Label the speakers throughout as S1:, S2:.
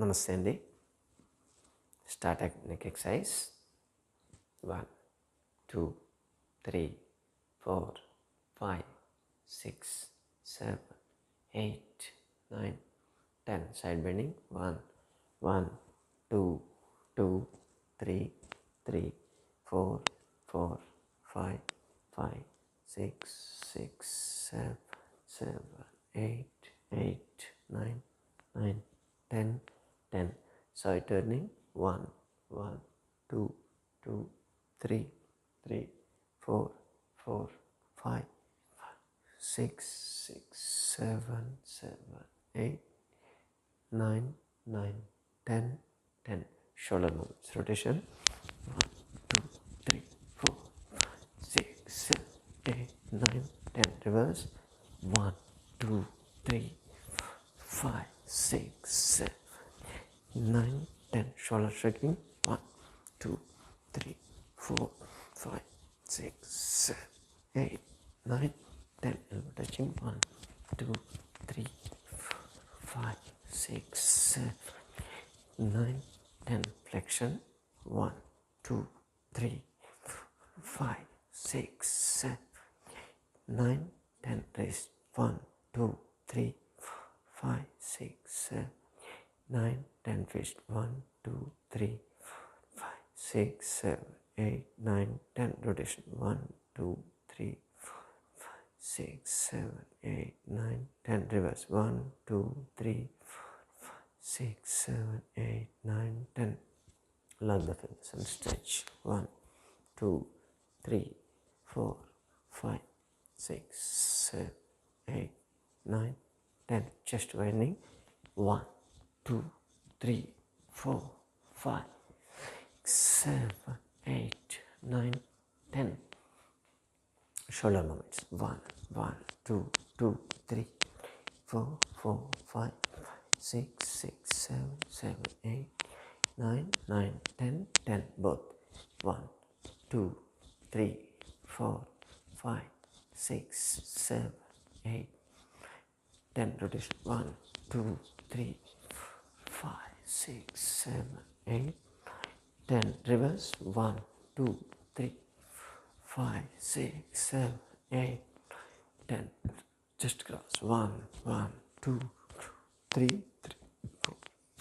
S1: నమస్తే అండి. Start neck exercise 1 2 3 4 5 6 7 8 9 10. Side bending 1 1 2 2 3 3 4 4 5 5 6 6 7 7 8 8 9 9 10 10. Side turning 1 1 2 2 3 3 4 4 5 6 6 7 7 8 9 9 10 10. Shoulder movements. Rotation 1 2 3 4 6 7 8 9 10. Reverse 1 2 3 5 6 7 9 10. Shoulder shrugging 1 2 3 4 5 6 7 8 9 10. Elbow touching 1 2 3 4 5 6 7 9 10. Flexion 1 2 3 5 6 7 9 10. Wrist 1 2 3 5 6 7 9 10. Fist 1 2 3 5 6 7 8 9 10. Rotation 1 2 3 5 6 7 8 9 10. Reverse 1 2 3 5 6 7 8 9 10. Lock the fingers and stretch 1 2 3 4 5 6 7 8 9 10. Chest widening 1 2 3 4 5 7 8 9 10. Shoulder movements 1 1 2 2 3 4 4 5 6 6 7 7 8 9 9 10 10. Both 1 2 3 4 5 6 7 8 10. Rotation 1 2 3 5 6 7 8 10. Reverse 1 2 3 5 6 7 8 10. Just cross 1 1 2 3 3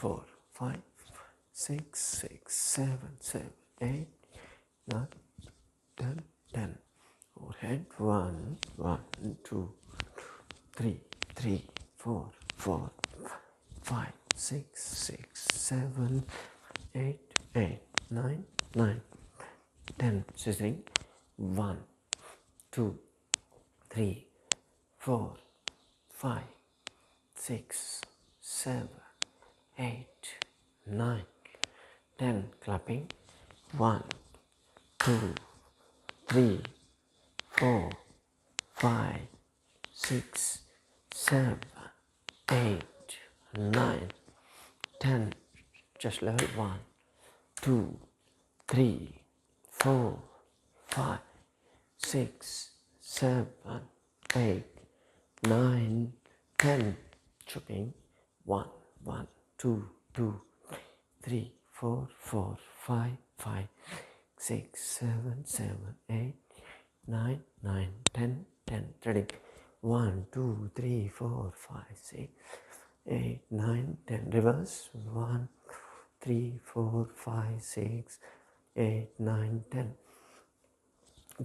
S1: 4 5 6 6 7 7 8 9 10 10. Overhead 1 1 2 3 3 4 4 5 6 6 7 8 8 9 9 10. Scissoring 1 2 3 4 5 6 7 8 9 10. Clapping 1 2 3 4 5 6 7 8 9 10. Just level 1 2 3 4 5 6 7 8 9 10. Chopping 1 1 2 2 3 4 4 5 5 6 7 7 8 9 9 10 10. Threading 1 2 3 4 5 6 8 9 10. Reverse 1 3 4 5 6 8 9 10.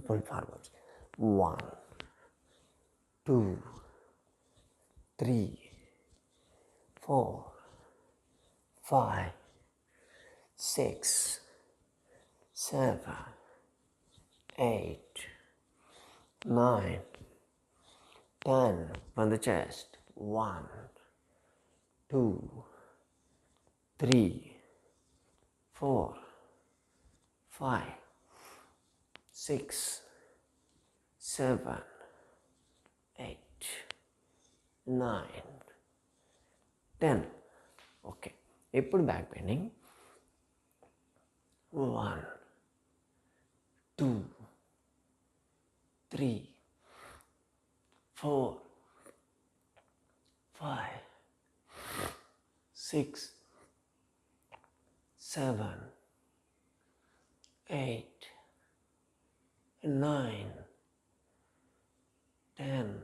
S1: Pull forwards 1 2 3 4 5 6 7 8 9 10. On the chest 1 2 3 4 5 6 7 8 9 10. Okay, ఇప్పుడు back bending 1 2 3 4 5 6 7, 8, 9, 10,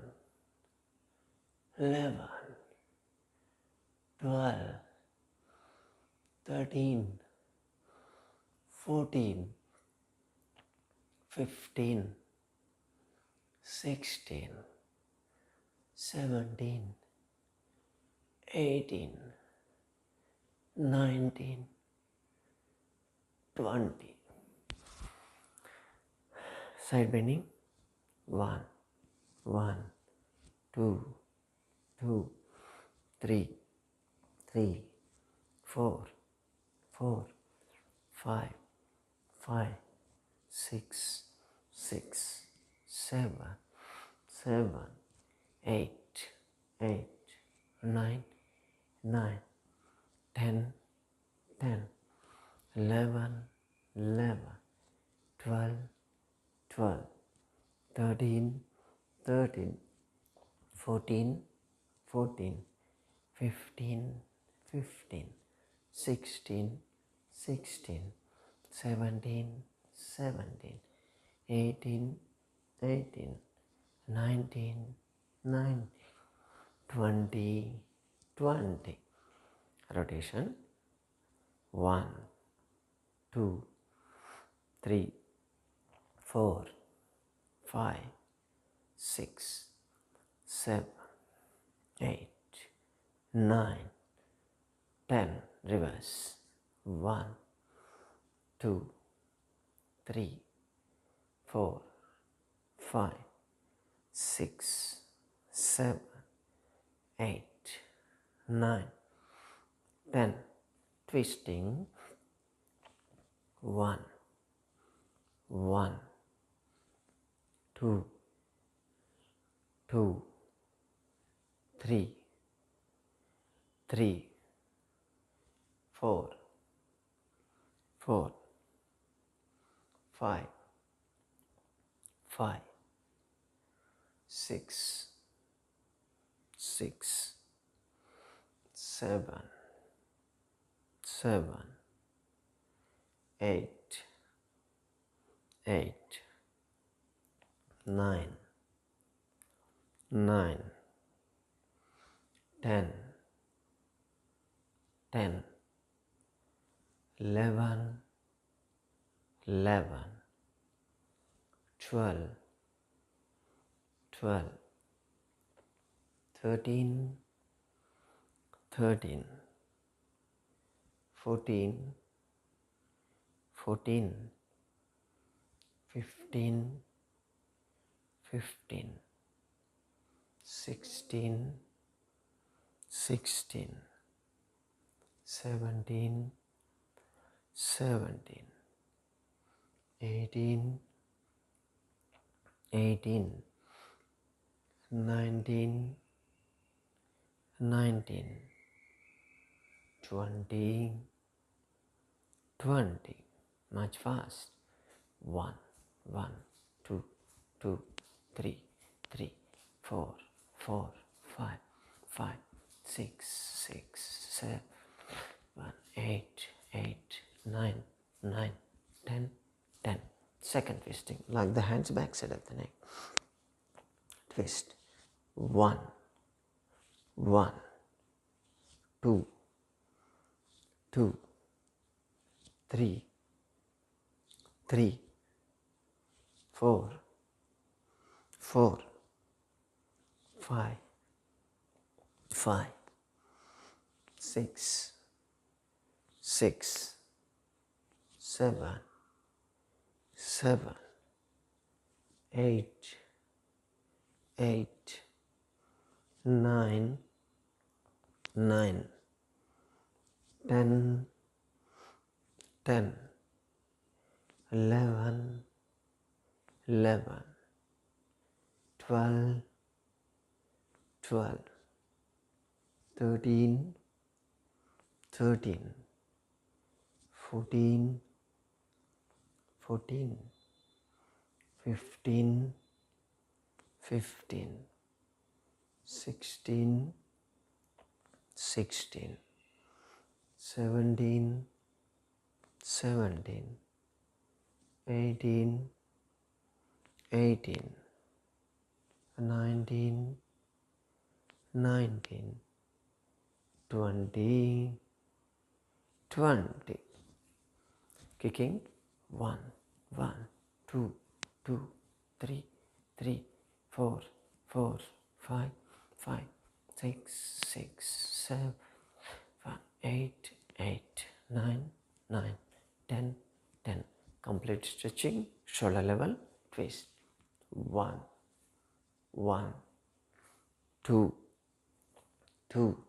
S1: 11, 12, 13, 14, 15, 16, 17, 18, 19, 20. Side bending. 1, 1, 2, 2, 3, 3, 4, 4, 5, 5, 6, 6, 7, 7, 8, 8, 9, 9, 10, 10, 11, 11, 12, 12, 13, 13, 14, 14, 15, 15, 16, 16, 17, 17, 18, 18, 19, 19, 20, 20. Rotation. 1, 2, 3, 4, 5, 6, 7, 8, 9, 10. Reverse. 1, 2, 3, 4, 5, 6, 7, 8, 9, 10. Twisting. 1, 1, 2, 2, 3, 3, 4, 4, 5, 5, 6, 6, 7, 7, 8, 8, 9, 9, 10, 10, 11, 11, 12, 12, 13, 13, 14, 14, 15, 15, 16, 16, 17, 17, 18, 18, 19, 19, 20, 20. Much fast. 1, 1, 2, 2, 3, 3, 4, 4, 5, 5, 6, 6, 7, 8, 8, 9, 9, 10, 10. Second twisting, like the hands back side of the neck. Twist. 1, 1, 2, 2, 3, 3, 4, 4, 5, 5, 6, 6, 7, 7, 8, 8, 9, 9, 10, 10, 11, 11, 12, 12, 13, 13, 14, 14, 15, 15, 16, 16, 17, 17, 18, 18, 19, 19, 20, 20. Kicking 1, 1, 2, 2, 3, 3, 4, 4, 5, 5, 6, 6, 7, 8, 8, 9, 9, 10, 10. Complete stretching, shoulder level, twist. 1, 1, 2, 2,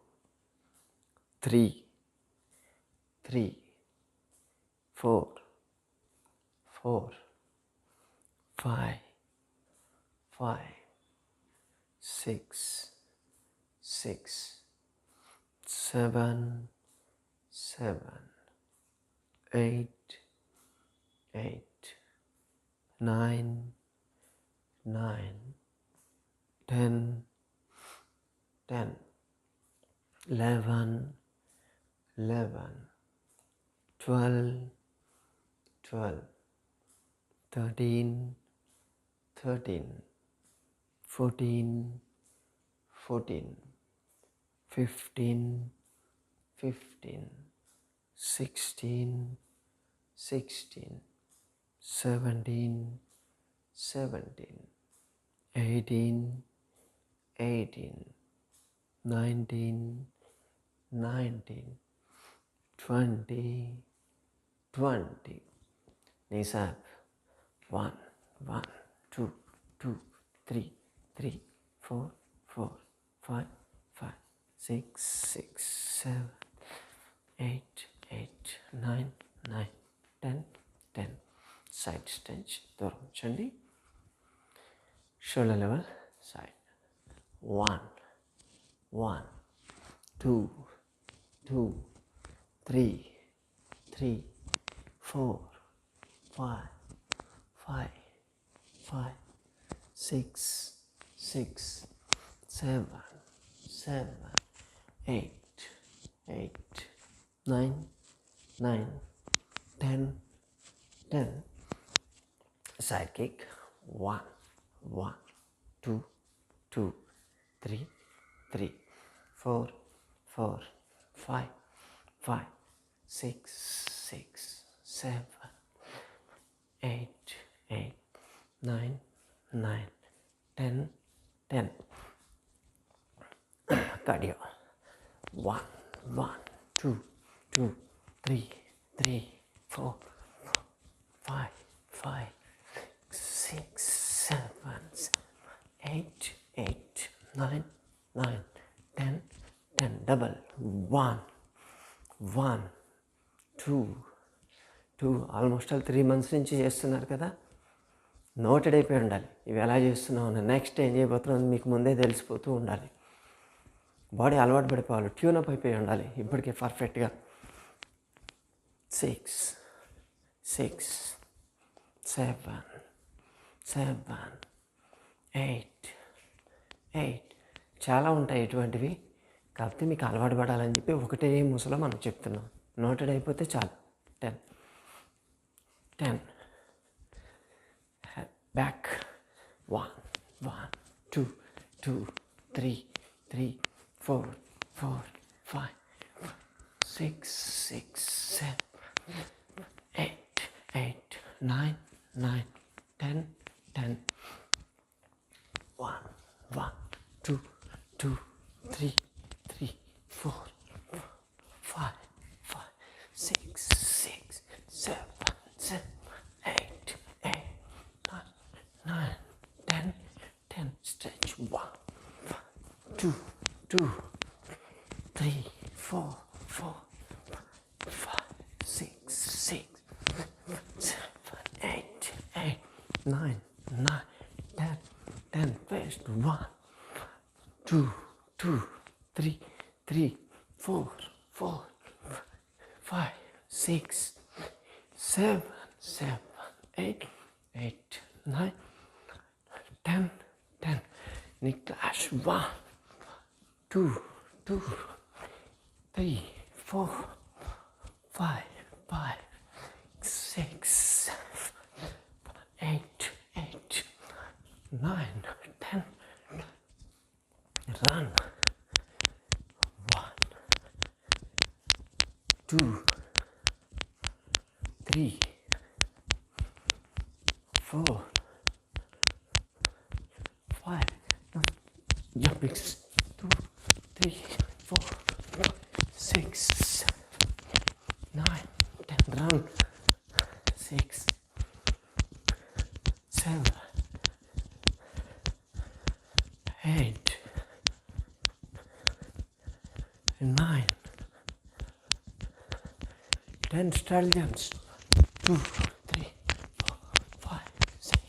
S1: 3, 3, 4, 4, 5, 5, 6, 6, 7, 7, 8, 8, 9, 9, 10, 10, 11, 11, 12, 12, 13, 13, 14, 14, 15, 15, 16, 16, 17, 17, 18, 18, 19, 19, 20, 20. Knees up. 1, 1, 2, 2, 3, 3, 4, 4, 5, 5, 6, 6, 7, 8, 8, 9, 9, 10, 10. Side stretch. దూరం చండి. Shoulder level, side. 1, 1, 2, 2, 3, 3, 4, 5, 5, 5, 6, 6, 7, 7, 8, 8, 9, 9, 10, 10. Side kick. 1, 1, 2, 2, 3, 3, 4, 4, 5, 5, 6, 6, 7, 8, 8, 9, 9, 10, 10. Cardio. 1, 1, 2, 2, 3, 3, 4, 5, 5, 6, 7, 8, 8, 9, 9, 10, 10. Double. 1, 1, 2, 2. Almost 3 months నుంచి చేస్తున్నారు కదా, noted అయిపోయి ఉండాలి ఇవి ఎలా చేస్తున్నావు. Next ఏం చేయబోతున్నావు మీకు ముందే తెలిసిపోతూ ఉండాలి. బాడీ అలవాటు పడిపోవాలి, ట్యూనప్ అయిపోయి ఉండాలి ఇప్పటికే పర్ఫెక్ట్గా. 6, 6, 7, 7, 8, 8. చాలా ఉంటాయి ఇటువంటివి, కాకపోతే మీకు అలవాటు పడాలని చెప్పి ఒకటే ముసలో మనం చెప్తున్నాం. నోటెడ్ అయిపోతే చాలు. 10, 10. Back. 1, 1, 2, 2, 3, 3, 4, 4, 5, 6, 6, 7, 8, 8, 9, 9, 10, 10. 1, 1, 2, 2, 3, 3, 4, 5, 5, 6, 6, 7, 7, 8, 8, 9, 10, 10. Stretch. 1, 2, 2, 3, 4, 4, 5, 6, 6, 7, 8, 8, 9, 9, 10, 10. First. 1, 2, 2, 3, 3, 4, 4, 5, 6, 7, 7, 8, 8, 9, 10, 10. Niklash. 1, 2, 2, 3, 4, 5, 5, 2, 3, 4, 5. Now jumping. 2, 3, 4, 6, 7, 9, 10. Run. 6, 7, 8, 9, 10. Straddle jumps. 2, 3, 4, 5, 6,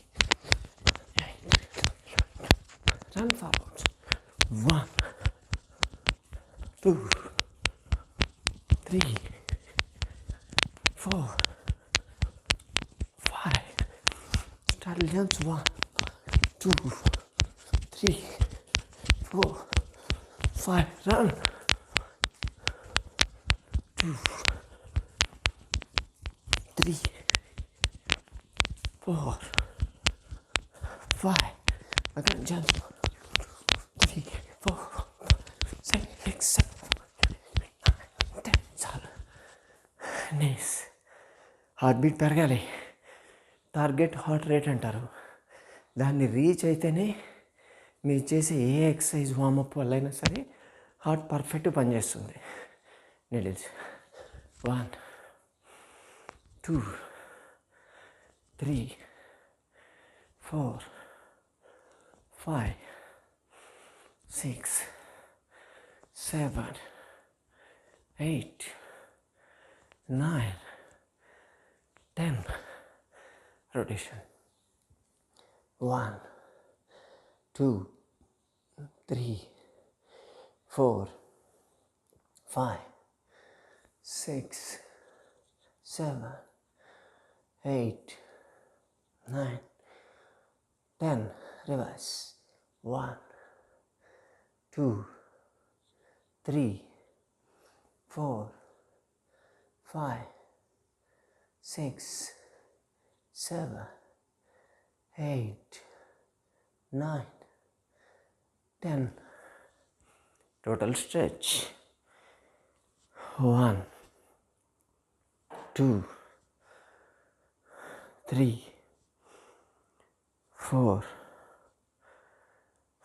S1: 8. Run forwards. 1, 2, 3, 4, 5. Straddle jumps. 1, 2, 3, 4, 5. Run. 2, 3, 4, 5. Again jump. 3, 4, 6, 7, 9, 10. చాలు. నీస్ హార్ట్ బీట్ పెరగాలి. టార్గెట్ హార్ట్ రేట్ అంటారు. దాన్ని రీచ్ అయితేనే మీరు చేసే ఏ ఎక్సర్సైజ్ వార్మప్ వల్ల అయినా సరే హార్ట్ పర్ఫెక్ట్ పనిచేస్తుంది. Needles. 1, 2, 3, 4, 5, 6, 7, 8, 9, 10. Rotation. 1, 2, 3, 4, 5, 6, 7, 8, 9, 10. Reverse. 1, 2, 3, 4, 5, 6, 7, 8, 9, 10. Total stretch. 1, 2, 3, 4,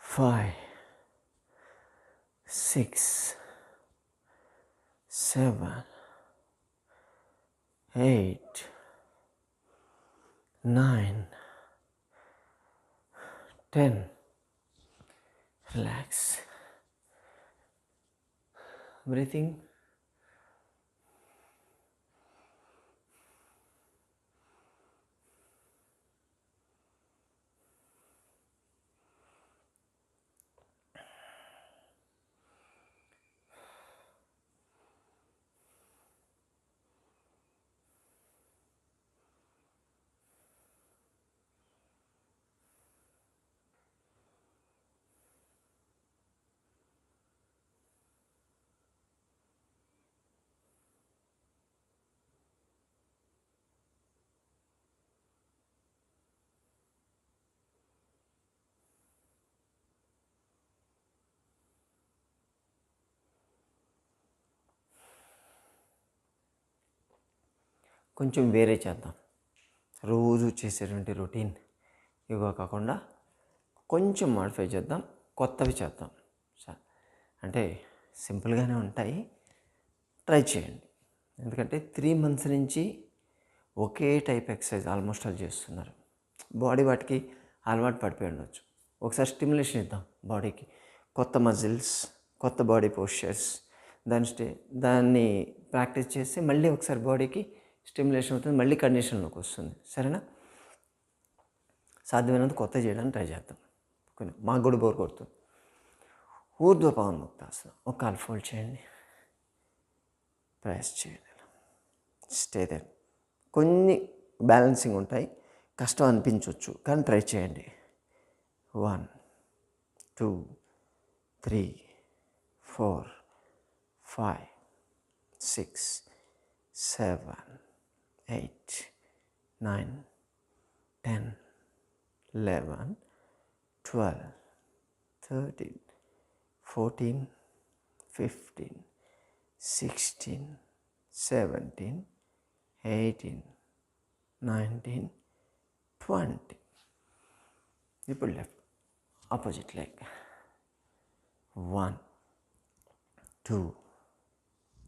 S1: 5, 6, 7, 8, 9, 10. Relax. Breathing. కొంచెం వేరే చేద్దాం. రోజు చేసేటువంటి రొటీన్ యోగా కాకుండా కొంచెం మాడిఫై చేద్దాం, కొత్తవి చేద్దాం. అంటే సింపుల్గానే ఉంటాయి, ట్రై చేయండి. ఎందుకంటే 3 months నుంచి ఒకే టైప్ ఎక్సర్సైజ్ ఆల్మోస్ట్ ఆల్ చేస్తున్నారు. బాడీ వాటికి అలవాటు పడిపోయి ఉండొచ్చు. ఒకసారి స్టిమ్యులేషన్ ఇద్దాం బాడీకి. కొత్త మజిల్స్, కొత్త బాడీ పోస్చర్స్, దాన్ని ప్రాక్టీస్ చేస్తే మళ్ళీ ఒకసారి బాడీకి స్టిమ్యులేషన్ అవుతుంది, మళ్ళీ కండిషన్లోకి వస్తుంది. సరేనా? సాధ్యమైనంత కొత్త చేయడానికి ట్రై చేద్దాం. కొన్ని మాకు కూడా బోర్ కొడుతుంది. ఊర్ధ్వ పవన్ముక్తాసనం. ఒక కాలు ఫోల్డ్ చేయండి, ప్రెస్ చేయండి, స్టే దేర్. కొన్ని బ్యాలెన్సింగ్ ఉంటాయి, కష్టం అనిపించవచ్చు, కానీ ట్రై చేయండి. 1, 2, 3, 4, 5, 6, 7, 8, 9, 10, 11, 12, 13, 14, 15, 16, 17, 18, 19, 20. ఇప్పుడు లెఫ్ట్ ఆపోజిట్ లెగ్. 1, 2,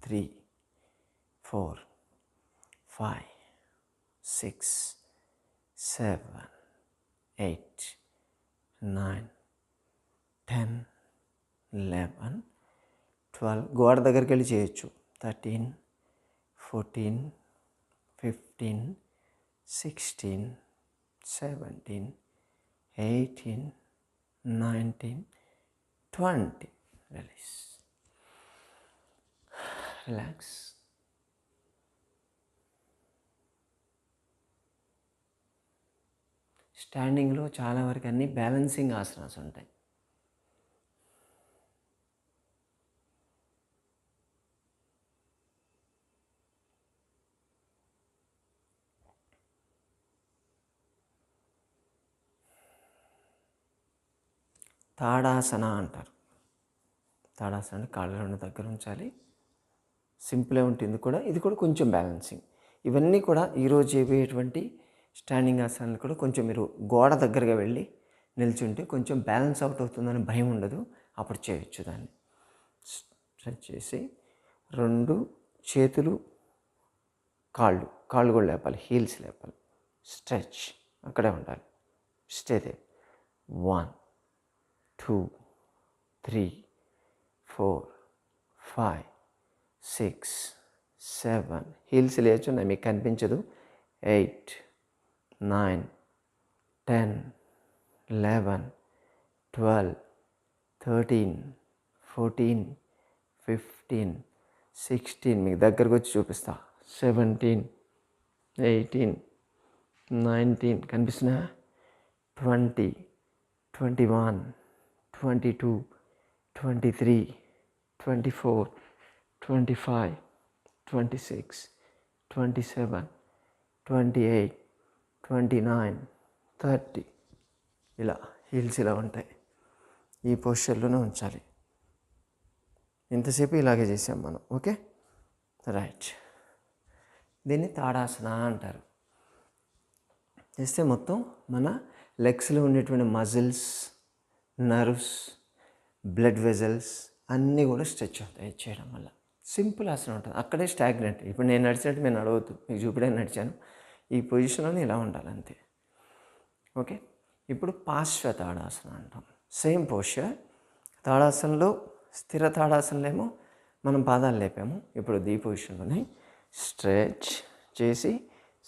S1: 3, 4, 5, 6, 7, 8, 9, 10, 11, 12. గోడ దగ్గరికి వెళ్ళి చేయొచ్చు. 13, 14, 15, 16, 17, 18, 19, 20. రిలీజ్. రిలాక్స్. స్టాండింగ్లో చాలా వరకు అన్ని బ్యాలెన్సింగ్ ఆసనాస్ ఉంటాయి. తాడాసన అంటారు. తాడాసన అంటే కాళ్ళు రెండు దగ్గర ఉంచాలి. సింపులే ఉంటుంది కూడా. ఇది కూడా కొంచెం బ్యాలెన్సింగ్. ఇవన్నీ కూడా ఈరోజు చేయబోయేటువంటి స్టాండింగ్ ఆసనాలు కూడా కొంచెం మీరు గోడ దగ్గరగా వెళ్ళి నిల్చుంటే కొంచెం బ్యాలెన్స్ అవుట్ అవుతుందని భయం ఉండదు. అప్పుడు చేయొచ్చు. దాన్ని స్ట్రెచ్ చేసి 2 చేతులు, కాళ్ళు కూడా లేపాలి, హీల్స్ లేపాలి. స్ట్రెచ్ అక్కడే ఉండాలి. Stay they. 1, 2, 3, 4, 5, 6, 7. హీల్స్ లేచున్నాయి, మీకు కనిపించదు. 8, 9, 10, 11, 12, 13, 14, 15, 16. మీకు దగ్గరకు వచ్చి చూపిస్తా. 17, 18, 19. కనిపిస్తున్నా? 20, 21, 22, 23, 24, 25, 26, 27, 28, 29, 30. ఇలా హీల్స్ ఇలా ఉంటాయి. ఈ పొజిషన్లోనే ఉంచాలి. ఇంతసేపు ఇలాగే చేసాం మనం. Okay, right. దీన్ని తాడాసన అంటారు. చేస్తే మొత్తం మన లెగ్స్లో ఉండేటువంటి మజిల్స్, నర్వ్స్, బ్లడ్ వెజల్స్ అన్నీ కూడా స్ట్రెచ్ అవుతాయి చేయడం వల్ల. సింపుల్ ఆసనం ఉంటుంది. అక్కడే స్టాగ్నెంట్. ఇప్పుడు నేను నడిచినట్టు నేను నడవద్దు, మీకు చూపడానికి నడిచాను. ఈ పొజిషన్లోనే ఇలా ఉండాలి అంతే. ఓకే, ఇప్పుడు పార్శ్వ తాడాసనం అంటాం. Same posture. తాడాసనలో స్థిర తాడాసనలో ఏమో మనం పాదాలు లేపాము. ఇప్పుడు ఈ పొజిషన్లోనే స్ట్రెచ్ చేసి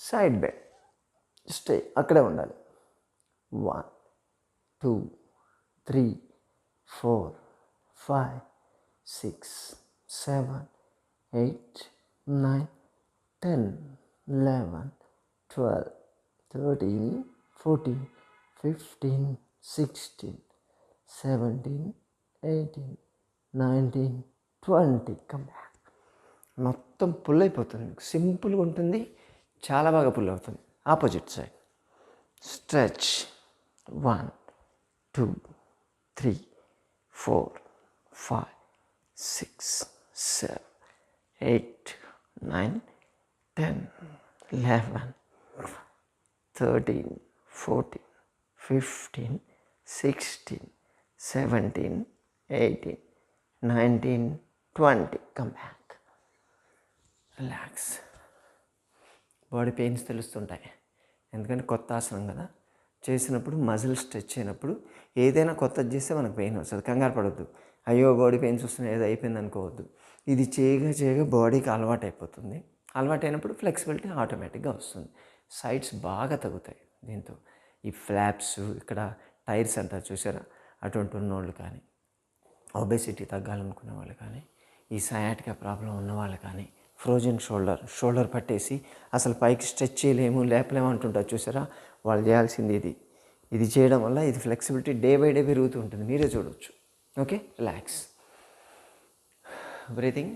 S1: సైడ్ బెండ్, స్టే అక్కడే ఉండాలి. 1, 2, 3, 4, 5, 6, 7, 8, 9, 10, 11, 12, 13, 14, 15, 16, 17, 18, 19, 20. Come back. మొత్తం పుల్ అయిపోతుంది. సింపుల్గా ఉంటుంది, చాలా బాగా పుల్ అవుతుంది. Opposite side stretch. 1, 2, 3, 4, 5, 6, 7, 8, 9, 10, 11, 13, 14, 15, 16, 17, 18, 19, 20. Come back. Relax. Body pains తెలుస్తుంటాయి, ఎందుకంటే కొత్త ఆసనం కదా. చేసినప్పుడు మజిల్ స్ట్రెచ్ అయినప్పుడు ఏదైనా కొత్తది చేస్తే మనకు పెయిన్ వస్తుంది. కంగారు పడవద్దు. అయ్యో బాడీ పెయిన్స్ వస్తున్నాయి, ఏదో అయిపోయింది అనుకోవద్దు. ఇది చేయగా బాడీకి అలవాటు అయిపోతుంది. అలవాటు అయినప్పుడు ఫ్లెక్సిబిలిటీ ఆటోమేటిక్గా వస్తుంది. సైడ్స్ బాగా తగ్గుతాయి దీంతో. ఈ ఫ్లాప్స్, ఇక్కడ టైర్స్ అంటారు చూసారా, అటువంటి ఉన్నోళ్ళు కానీ, ఒబెసిటీ తగ్గాలనుకునే వాళ్ళు కానీ, ఈ సయాటికా ప్రాబ్లం ఉన్న వాళ్ళు కానీ, ఫ్రోజన్ షోల్డర్ పట్టేసి అసలు పైకి స్ట్రెచ్ చేయలేము, లేపలేము అంటుంటారు చూసారా, వాళ్ళు చేయాల్సింది ఇది చేయడం వల్ల ఇది ఫ్లెక్సిబిలిటీ డే బై డే పెరుగుతూ ఉంటుంది. మీరే చూడవచ్చు. Okay, relax. బ్రీతింగ్.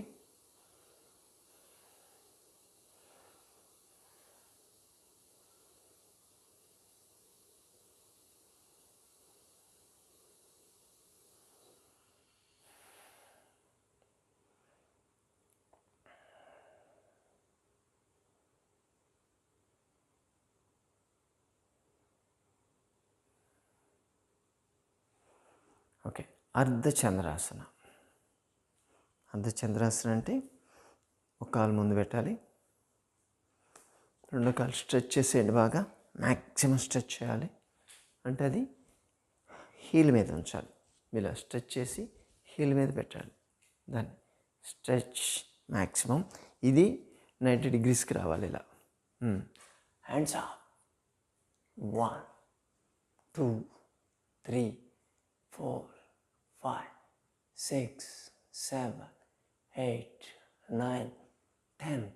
S1: ఓకే, అర్ధచంద్రాసన. అర్ధచంద్రాసన అంటే ఒక కాలు ముందు పెట్టాలి, రెండో కాలు స్ట్రెచ్ చేసేయండి, బాగా మ్యాక్సిమం స్ట్రెచ్ చేయాలి. అంటే అది హీల్ మీద ఉంచాలి, ఇలా స్ట్రెచ్ చేసి హీల్ మీద పెట్టాలి. దాన్ని స్ట్రెచ్ మ్యాక్సిమం. ఇది 90 degreesకి రావాలి ఇలా. Hands up. 1 2 3 4 5 6 7 8 9 10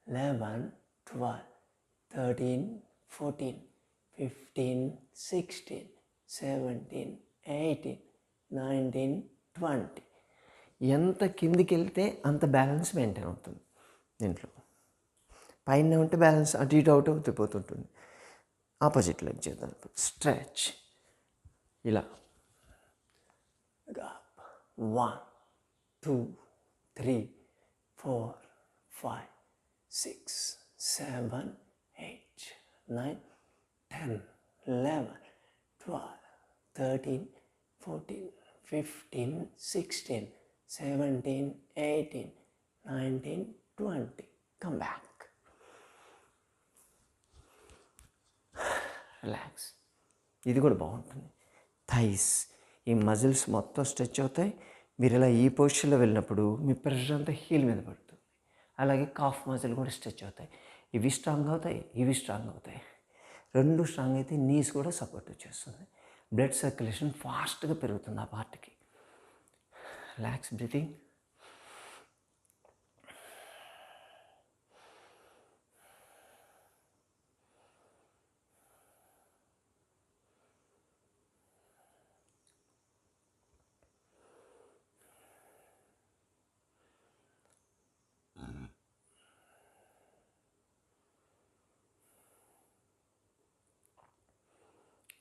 S1: 11 12 13 14 15 16 17 18 19 20. ఎంత కిందికి వెళ్తే అంత బ్యాలెన్స్ మెయింటైన్ అవుతుంది దీంట్లో. పైన ఉంటే బ్యాలెన్స్ అటు ఇటు అవుట్ అవుతూ పోతుంటుంది. ఆపోజిట్ లెగ్ చేద్దాం. స్ట్రెచ్ ఇలా. 1 2 3 4 5 6 7 8 9 10 11 12 13 14 15 16 17 18 19 20. Come back. రిలాక్స్. ఇది కూడా బాగుంటుంది. థైస్, ఈ మజిల్స్ మొత్తం స్ట్రెచ్ అవుతాయి. మీరు ఇలా ఈ పొజిషన్లో వెళ్ళినప్పుడు మీ ప్రెషర్ అంతా హీల్ మీద పడుతుంది. అలాగే కాఫ్ మజిల్ కూడా స్ట్రెచ్ అవుతాయి. ఇవి స్ట్రాంగ్ అవుతాయి, ఇవి స్ట్రాంగ్ అవుతాయి. రెండు స్ట్రాంగ్ అయితే నీస్ కూడా సపోర్ట్ చేస్తుంది. బ్లడ్ సర్క్యులేషన్ ఫాస్ట్గా పెరుగుతుంది ఆ పార్ట్కి. Relax breathing.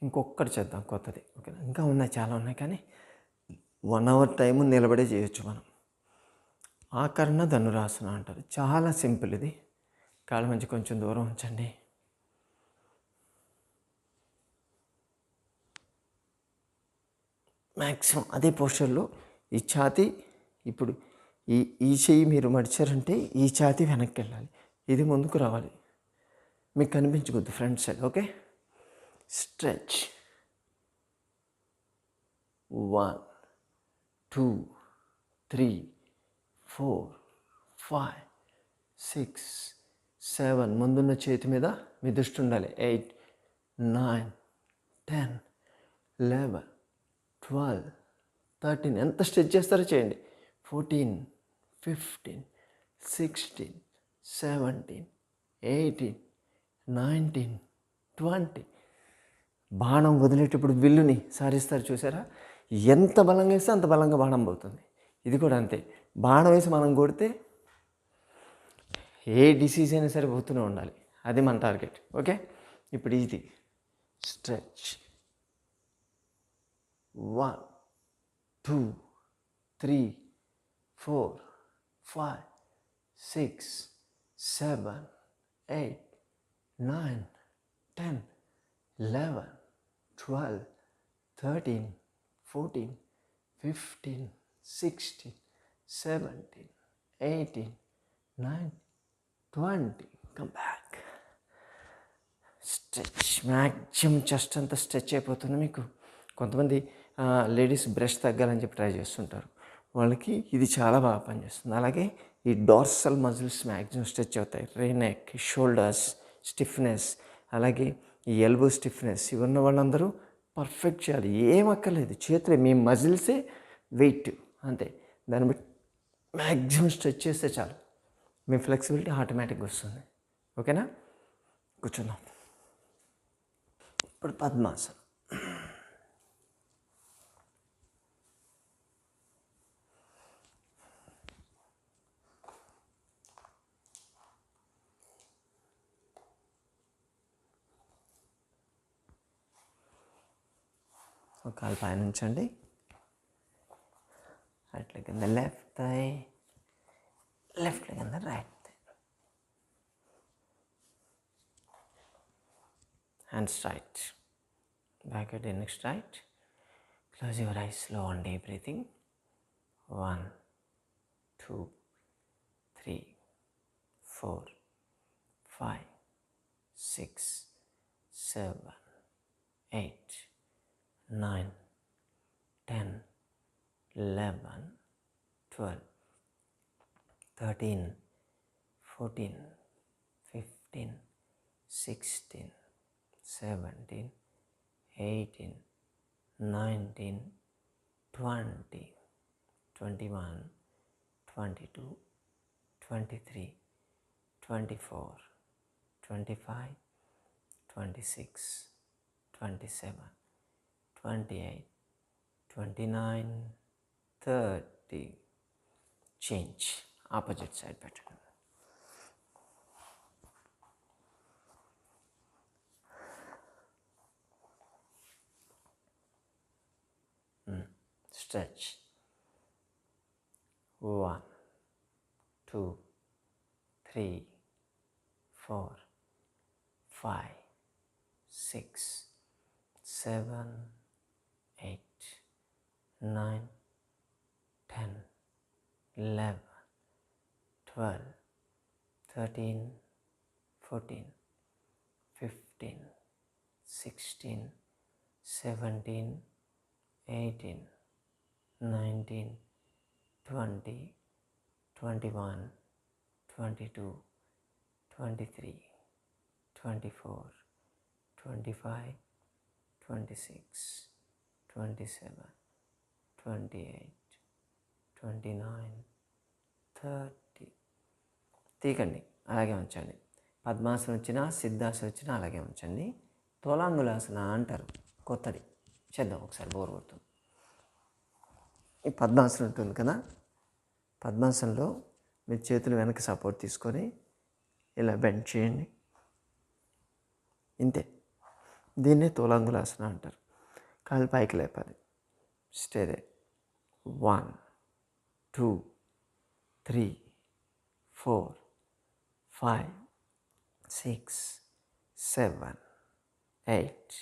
S1: ఇంకొకటి చేద్దాం కొత్తది. ఓకే, ఇంకా ఉన్నాయి, చాలా ఉన్నాయి, కానీ 1 hour టైము నిలబడే చేయొచ్చు మనం. ఆకర్ణ ధనురాసన అంటారు. చాలా సింపుల్ ఇది. కాళ్ళ మధ్య కొంచెం దూరం ఉంచండి. మ్యాక్సిమం అదే పోస్చర్లో ఈ ఛాతీ, ఇప్పుడు ఈ చెయ్యి మీరు మడిచారంటే ఈ ఛాతీ వెనక్కి వెళ్ళాలి, ఇది ముందుకు రావాలి, మీకు కనిపించకూడదు ఫ్రంట్ సైడ్. Okay, stretch. 1 2 3 4 5 6 7. ముందున్న చేతి మీద మీ దృష్టి ఉండాలి. 8 9 10 11 12 13. ఎంత స్ట్రెచ్ చేస్తారో చేయండి. 14 15 16 17 18 19 20. బాణం వదిలేటప్పుడు విల్లుని సారిస్తారు చూసారా? ఎంత బలంగా వేస్తే అంత బలంగా బాణం పోతుంది. ఇది కూడా అంతే. బాణం వేసి మనం కొడితే ఏ డిసీజ్ అయినా సరే పోతూనే ఉండాలి. అది మన టార్గెట్. ఓకే, ఇప్పుడు ఇది stretch. 1 2 3 4 5 6 7 8 9 10 11 12 13 14 15 16 17 18 19 20. Come back. Stretch. Maximum chest అంతా స్ట్రెచ్ అయిపోతుంది మీకు. కొంతమంది లేడీస్ బ్రెస్ట్ తగ్గాలని చెప్పి ట్రై చేస్తుంటారు. వాళ్ళకి ఇది చాలా బాగా పనిచేస్తుంది. అలాగే ఈ డార్సల్ మజిల్స్ మ్యాక్సిమం స్ట్రెచ్ అవుతాయి. నెక్, షోల్డర్స్ స్టిఫ్నెస్, అలాగే ఈ ఎల్బో స్టిఫ్నెస్, ఇవి ఉన్న వాళ్ళందరూ పర్ఫెక్ట్ చేయాలి. ఏం అక్కర్లేదు, చేతులే మీ మజిల్సే వెయిట్ అంతే. దాన్ని బట్టి మ్యాక్సిమం స్ట్రెచ్ చేస్తే చాలు, మీ ఫ్లెక్సిబిలిటీ ఆటోమేటిక్గా వస్తుంది. ఓకేనా? కూర్చుందాం. ఇప్పుడు పద్మాసనం. ఒక కాలు పైన ఉంచండి. రైట్ లెగ్ కింద లెఫ్ట్ థై, లెఫ్ట్ లెగ్ కింద right thigh. Hands straight, back head neck straight. Close your eyes, slow and deep breathing. 1, 2, 3, 4, 5, 6, 7, 8, 9, 10, 11, 12, 13, 14, 15, 16, 17, 18, 19, 20, 21, 22, 23, 24, 25, 26, 27, 28, 29, 30. Change. Opposite side pattern. Stretch. 1, 2, 3, 4, 5, 6, 7, 8, 9, 10, 11, 12, 13, 14, 15, 16, 17, 18, 19, 20, 21, 22, 23, 24, 25, 26, 27, 28, 29, 30. తీకండి, అలాగే ఉంచండి. పద్మాసనం వచ్చినా సిద్ధాసనం వచ్చినా అలాగే ఉంచండి. తోలాంగులాసన అంటారు, కొత్తది చేద్దాం ఒకసారి, బోర్ కొడుతుంది. ఈ పద్మాసనం ఉంటుంది కదా, పద్మాసనంలో మీరు చేతులు వెనక్కి సపోర్ట్ తీసుకొని ఇలా బెండ్ చేయండి. ఇంతే, దీన్నే తోలాంగులాసన అంటారు. కాళ్ళు పైకి లేపాలి, స్టేదే. 1, 2, 3, 4, 5, 6, 7, 8,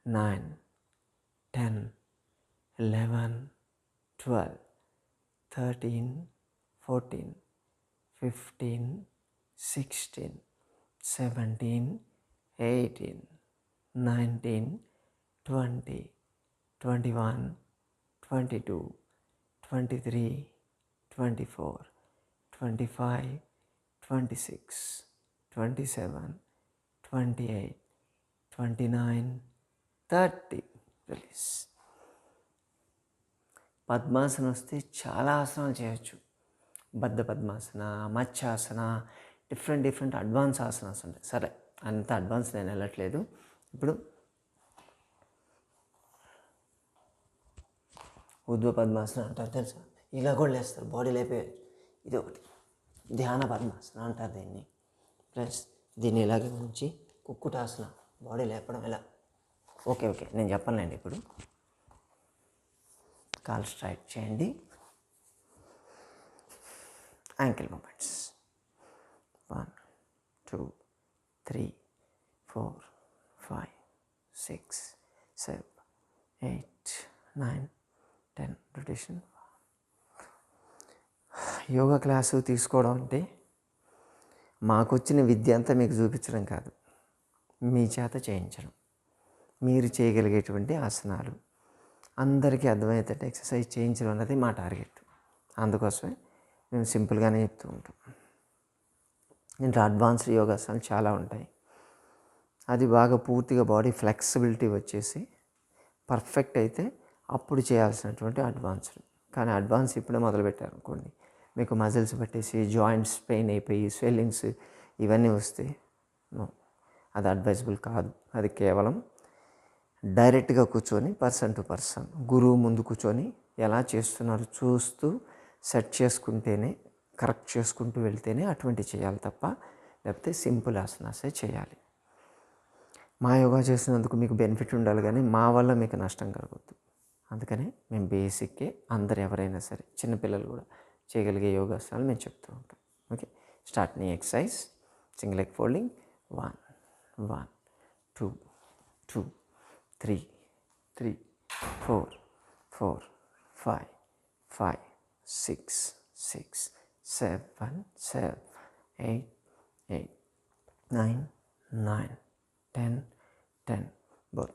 S1: 9, 10, 11, 12, 13, 14, 15, 16, 17, 18, 19, 20, 21, 22, 23, 24, 25, 26, 27, 28, 29, 30. రిలీజ్. పద్మాసనం వస్తే చాలా ఆసనాలు చేయొచ్చు. బద్ధ పద్మాసన, మత్స్యాసన, డిఫరెంట్ అడ్వాన్స్ ఆసనాస్ ఉంటాయి. సరే, అంత అడ్వాన్స్ నేను వెళ్ళట్లేదు. ఇప్పుడు ఊర్ధ్వ పద్మాసనం అంటారు తెలుసా, ఇలా కూడా లేస్తారు, బాడీ లేపే. ఇది ఒకటి ధ్యాన పద్మాసనం అంటారు దీన్ని. ప్లస్ దీన్ని ఇలాగే ఉంచి కుక్కుటాసన, బాడీ లేపడం ఇలా. ఓకే, నేను చెప్పనులేండి. ఇప్పుడు కాల్ స్ట్రైట్ చేయండి. Ankle movements. 1, 2, 3, 4, 5, 6, 7, 8, 9, 10. Rotation. Yoga class తీసుకోవడం అంటే మాకు వచ్చిన విద్య అంతా మీకు చూపించడం కాదు, మీ చేత చేయించడం. మీరు చేయగలిగేటువంటి ఆసనాలు అందరికీ అర్థమయ్యేటట్టు ఎక్సర్సైజ్ చేయించడం అన్నది మా టార్గెట్. అందుకోసమే మేము సింపుల్గానే చెప్తూ ఉంటాం. ఇంకా అడ్వాన్స్డ్ యోగాసనాలు చాలా ఉంటాయి. అది బాగా పూర్తిగా బాడీ ఫ్లెక్సిబిలిటీ వచ్చేసి పర్ఫెక్ట్ అయితే అప్పుడు చేయాల్సినటువంటి అడ్వాన్స్డ్. కానీ అడ్వాన్స్ ఇప్పుడే మొదలుపెట్టారు అనుకోండి, మీకు మజిల్స్ పట్టేసి జాయింట్స్ పెయిన్ అయిపోయి స్వెల్లింగ్స్ ఇవన్నీ వస్తే అది అడ్వైజబుల్ కాదు. అది కేవలం డైరెక్ట్గా కూర్చొని పర్సన్ టు పర్సన్ గురువు ముందు కూర్చొని ఎలా చేస్తున్నారు చూస్తూ సెట్ చేసుకుంటేనే, కరెక్ట్ చేసుకుంటూ వెళ్తేనే అటువంటి చేయాలి తప్ప, లేకపోతే సింపుల్ ఆసనాసే చేయాలి. మా యోగా చేసినందుకు మీకు బెనిఫిట్ ఉండాలి, కానీ మా వల్ల మీకు నష్టం కలగొద్దు. అందుకని మేము బేసిక్కే అందరు ఎవరైనా సరే చిన్నపిల్లలు కూడా చేయగలిగే యోగాసనాలు మేము చెప్తూ ఉంటాం. ఓకే, స్టార్ట్ నీ exercise. Single leg folding. 1, 1, 2, 2, 3, 3, 4, 4, 5, 5, 6, 6, 7, 7, 8, 8, 9, 9, 10, 10. Both.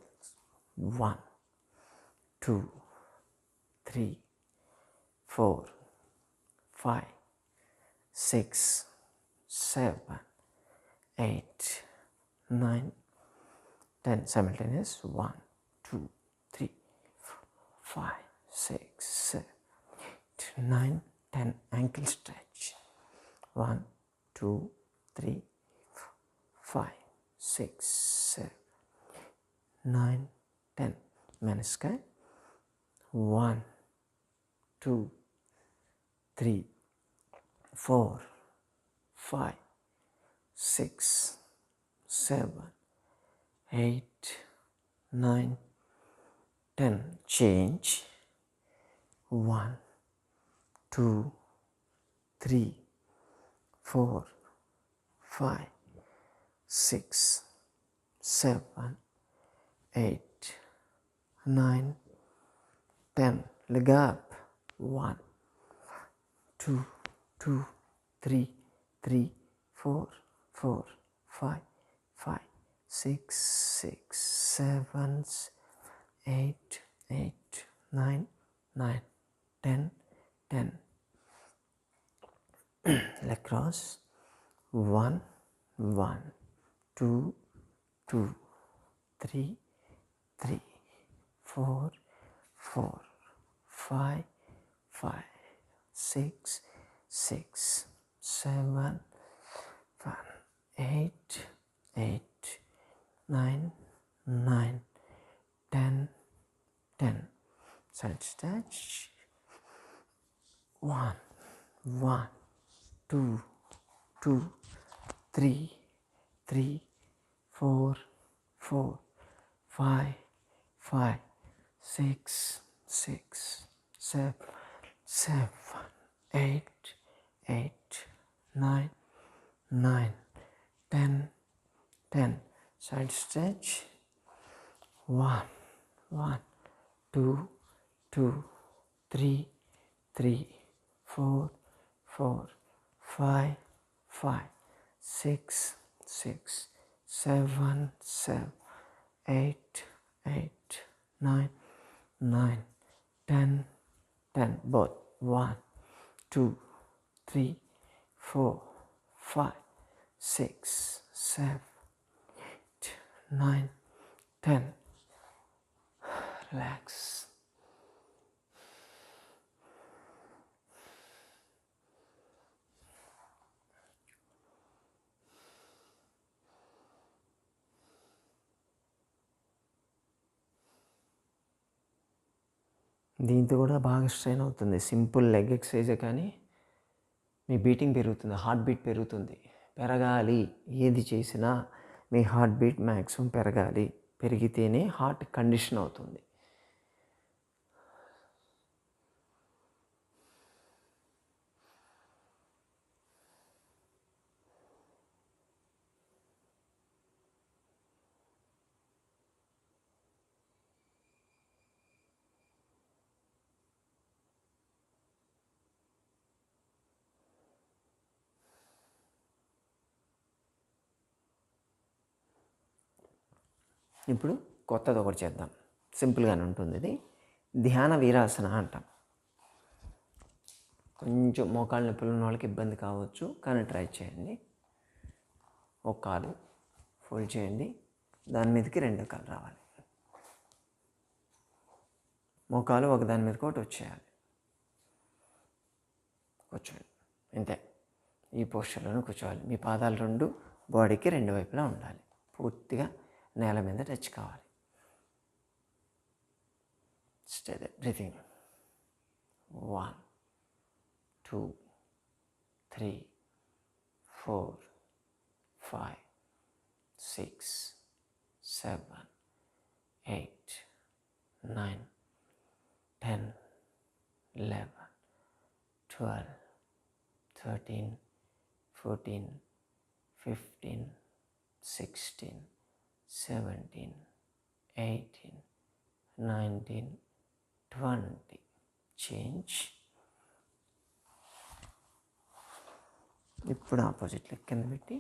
S1: 1, 2, 3, 4, 5, 6, 7, 8, 9, 10. Simultaneous. 1, 2, 3, 4, 5, 6, 7, 8, 9, 10. Ankle stretch. 1, 2, 3, 4, 5, 6, 7, 9, 10. Menisci. 1, 2, 3, 4, 5, 6, 7, 8, 9, 10. Change. 1, 2, 3, 4, 5, 6, 7, 8, 9, 10. Leg up. 1, 2, 2, 3, 3, 4, 4, 5, 5, 6, 6, 7, 8, 8, 9, 9, 10, 10. Leg cross. 1, 1, 2, 2, 3, 3, 4, 4, 5, 5, 6, 6, 7, 8, 8, 9, 9, 10, 10. Side stretch. 1, 1, 2, 2, 3, 3, 4, 4, 5, 5, 6, 6, 7, 7, 8, 8, 9, 9, 10, 10. Side stretch. 1, 1, 2, 2, 3, 3, 4, 4, 5, 5, 6, 6, 7, 7, 8, 8, 9, 9, 10, 10. Both. 1, 2, 3, 4, 5, 6, 7, 8, 9, 10. Relax. దీంతో కూడా బాగా స్ట్రెయిన్ అవుతుంది. సింపుల్ లెగ్ ఎక్సర్సైజే కానీ మీ బీటింగ్ పెరుగుతుంది, హార్ట్ బీట్ పెరుగుతుంది. పెరగాలి. ఏది చేసినా మీ హార్ట్ బీట్ మ్యాక్సిమం పెరగాలి. పెరిగితేనే హార్ట్ కండిషన్ అవుతుంది. ఇప్పుడు కొత్తది ఒకటి చేద్దాం. సింపుల్గానే ఉంటుంది. ఇది ధ్యాన వీరాసన అంటాం. కొంచెం మోకాళ్ళ నొప్పులు ఉన్న వాళ్ళకి ఇబ్బంది కావచ్చు, కానీ ట్రై చేయండి. ఒక కాలు ఫోల్డ్ చేయండి, దాని మీదకి రెండో కాలు రావాలి. మోకాలు ఒక దాని మీదకి ఒకటి వచ్చేయాలి. కూర్చోండి. అంతే. ఈ పోస్చర్లోనే కూర్చోవాలి. మీ పాదాలు రెండు బాడీకి రెండు వైపులా ఉండాలి. పూర్తిగా నేల మీద టచ్ కావాలి. Stay there. బ్రీతింగ్. 1, 2, 3, 4, 5, 6, 7, 8, 9, 10, 11, 12, 13, 14, 15, 16, 17, 18, 19, 20. చేంజ్. ఇప్పుడు ఆపోజిట్ లెగ్ కింద పెట్టి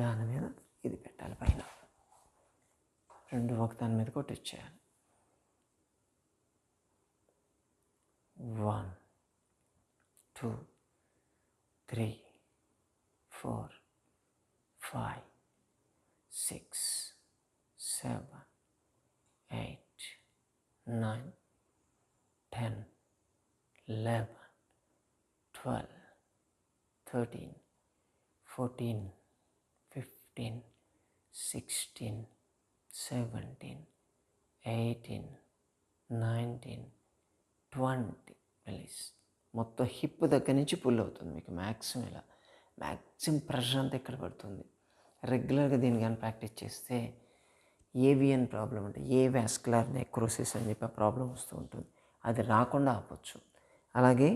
S1: దాని మీద ఇది పెట్టాలి పైన. రెండు ఒక దాని మీద కొట్టించేయాలి. 1 2 3 4 5 6 7 8 9 10 11 12 13 14 15 16 17 18 19 20. రిలీజ్. మొత్తం హిప్ దగ్గర నుంచి పుల్ అవుతుంది మీకు మ్యాక్సిమం. ఇలా మ్యాక్సిమం ప్రెషర్ అంతా ఇక్కడ పడుతుంది. రెగ్యులర్గా దీన్ని కానీ ప్రాక్టీస్ చేస్తే ఏవిఎన్ ప్రాబ్లం అంటే ఏ వాస్కులర్ నెక్రోసిస్ అని చెప్పి ప్రాబ్లం వస్తూ ఉంటుంది. అది రాకుండా ఆపొచ్చు. అలాగే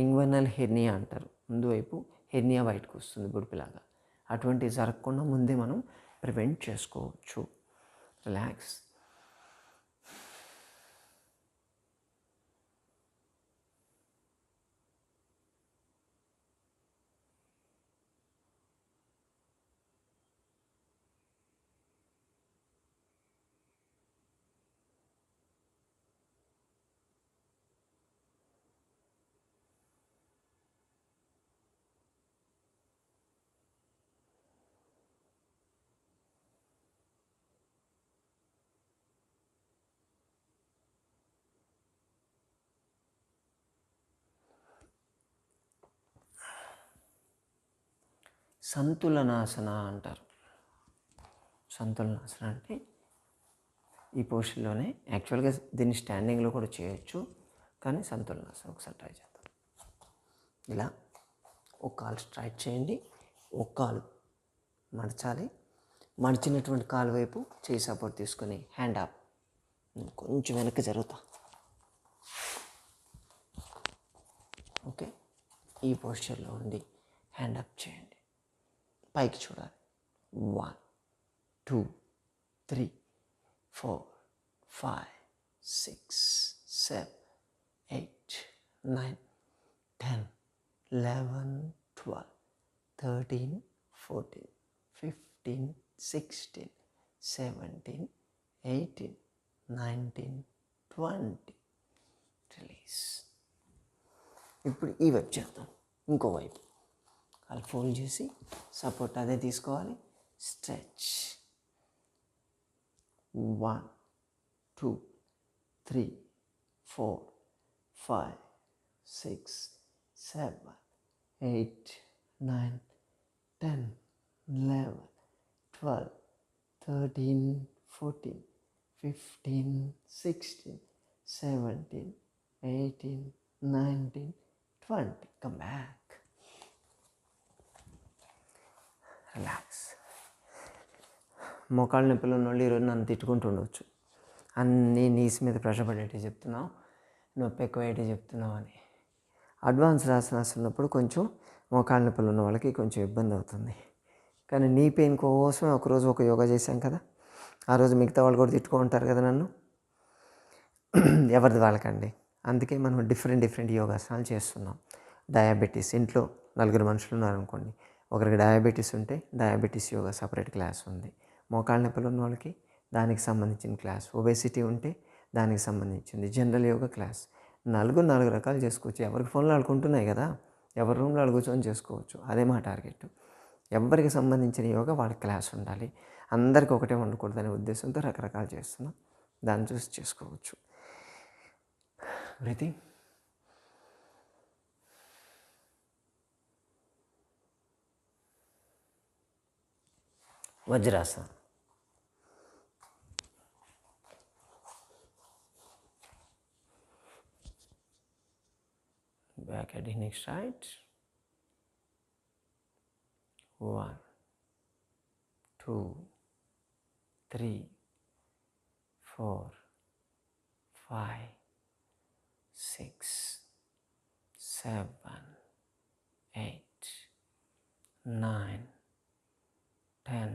S1: ఇంగ్వెనల్ హెర్నియా అంటారు, ముందు వైపు హెర్నియా బయటకు వస్తుంది బుడిపిలాగా. అటువంటివి జరగకుండా ముందే మనం ప్రివెంట్ చేసుకోవచ్చు. రిలాక్స్. సంతులనాసన అంటారు. సంతులనాసన అంటే ఈ పొజిషన్లోనే, యాక్చువల్గా దీన్ని స్టాండింగ్లో కూడా చేయొచ్చు, కానీ సంతులనాసన ఒకసారి ట్రై చేద్దాం. ఇలా ఒక కాలు స్ట్రైట్ చేయండి, ఒక కాలు మడచాలి. మడిచినటువంటి కాలు వైపు చేయి సపోర్ట్ తీసుకొని హ్యాండ్ అప్. కొంచెం వెనక్కి జరుగుతా. ఓకే, ఈ పోస్చర్లో ఉండి హ్యాండ్ అప్ చేయండి, పైకి చూడాలి. 1 2 3 4 5 6 7 8 9 10 11 12 13 14 15 16 17 18 19 20. రిలీజ్. ఇప్పుడు ఈ వైపు చేద్దాం. ఇంకో వైపు కాలు ఫోల్డ్ చేసి సపోర్ట్ అదే తీసుకోవాలి. స్ట్రెచ్. 1 2 3 4 5 6 7 8 9 10 11 12 13 14 15 16 17 18 19 20. Come back. రిలాక్స్. మోకాళ్ళ నొప్పులు ఉన్నోళ్ళు ఈరోజు నన్ను తిట్టుకుంటూ ఉండవచ్చు, అన్నీ నీస్ మీద ప్రెషర్ పడేటి చెప్తున్నావు, నొప్పి ఎక్కువయ్యేటి చెప్తున్నావు అని. అడ్వాన్స్ ఆసనాస్ ఉన్నప్పుడు కొంచెం మోకాళ్ళ నొప్పులు ఉన్న వాళ్ళకి కొంచెం ఇబ్బంది అవుతుంది. కానీ నీ పెయిన్ కోసమే ఒకరోజు ఒక యోగా చేశాం కదా, ఆ రోజు మిగతా వాళ్ళు కూడా తిట్టుకుంటారు కదా నన్ను. ఎవరిది వాళ్ళకండి. అందుకే మనం డిఫరెంట్ యోగాసనాలు చేస్తున్నాం. డయాబెటీస్, ఇంట్లో 4 మనుషులు ఉన్నారనుకోండి, ఒకరికి డయాబెటీస్ ఉంటే డయాబెటీస్ యోగా సపరేట్ క్లాస్ ఉంది. మోకాళ్ళ నొప్పులు ఉన్న వాళ్ళకి దానికి సంబంధించిన క్లాస్. ఒబేసిటీ ఉంటే దానికి సంబంధించింది జనరల్ యోగా క్లాస్. 4 రకాలు చేసుకోవచ్చు. ఎవరికి ఫోన్లో ఆడుకుంటున్నాయి కదా, ఎవరి రూమ్లో కూర్చొని చేసుకోవచ్చు. అదే మా టార్గెట్. ఎవరికి సంబంధించిన యోగా వాళ్ళకి క్లాస్ ఉండాలి, అందరికీ ఒకటే ఉండకూడదనే ఉద్దేశంతో రకరకాలు చేస్తున్నాం. దాన్ని చూసి చేసుకోవచ్చు. Breathing. Vajrasana. Back at the next right. 1 2 3 4 5 6 7 8 9 10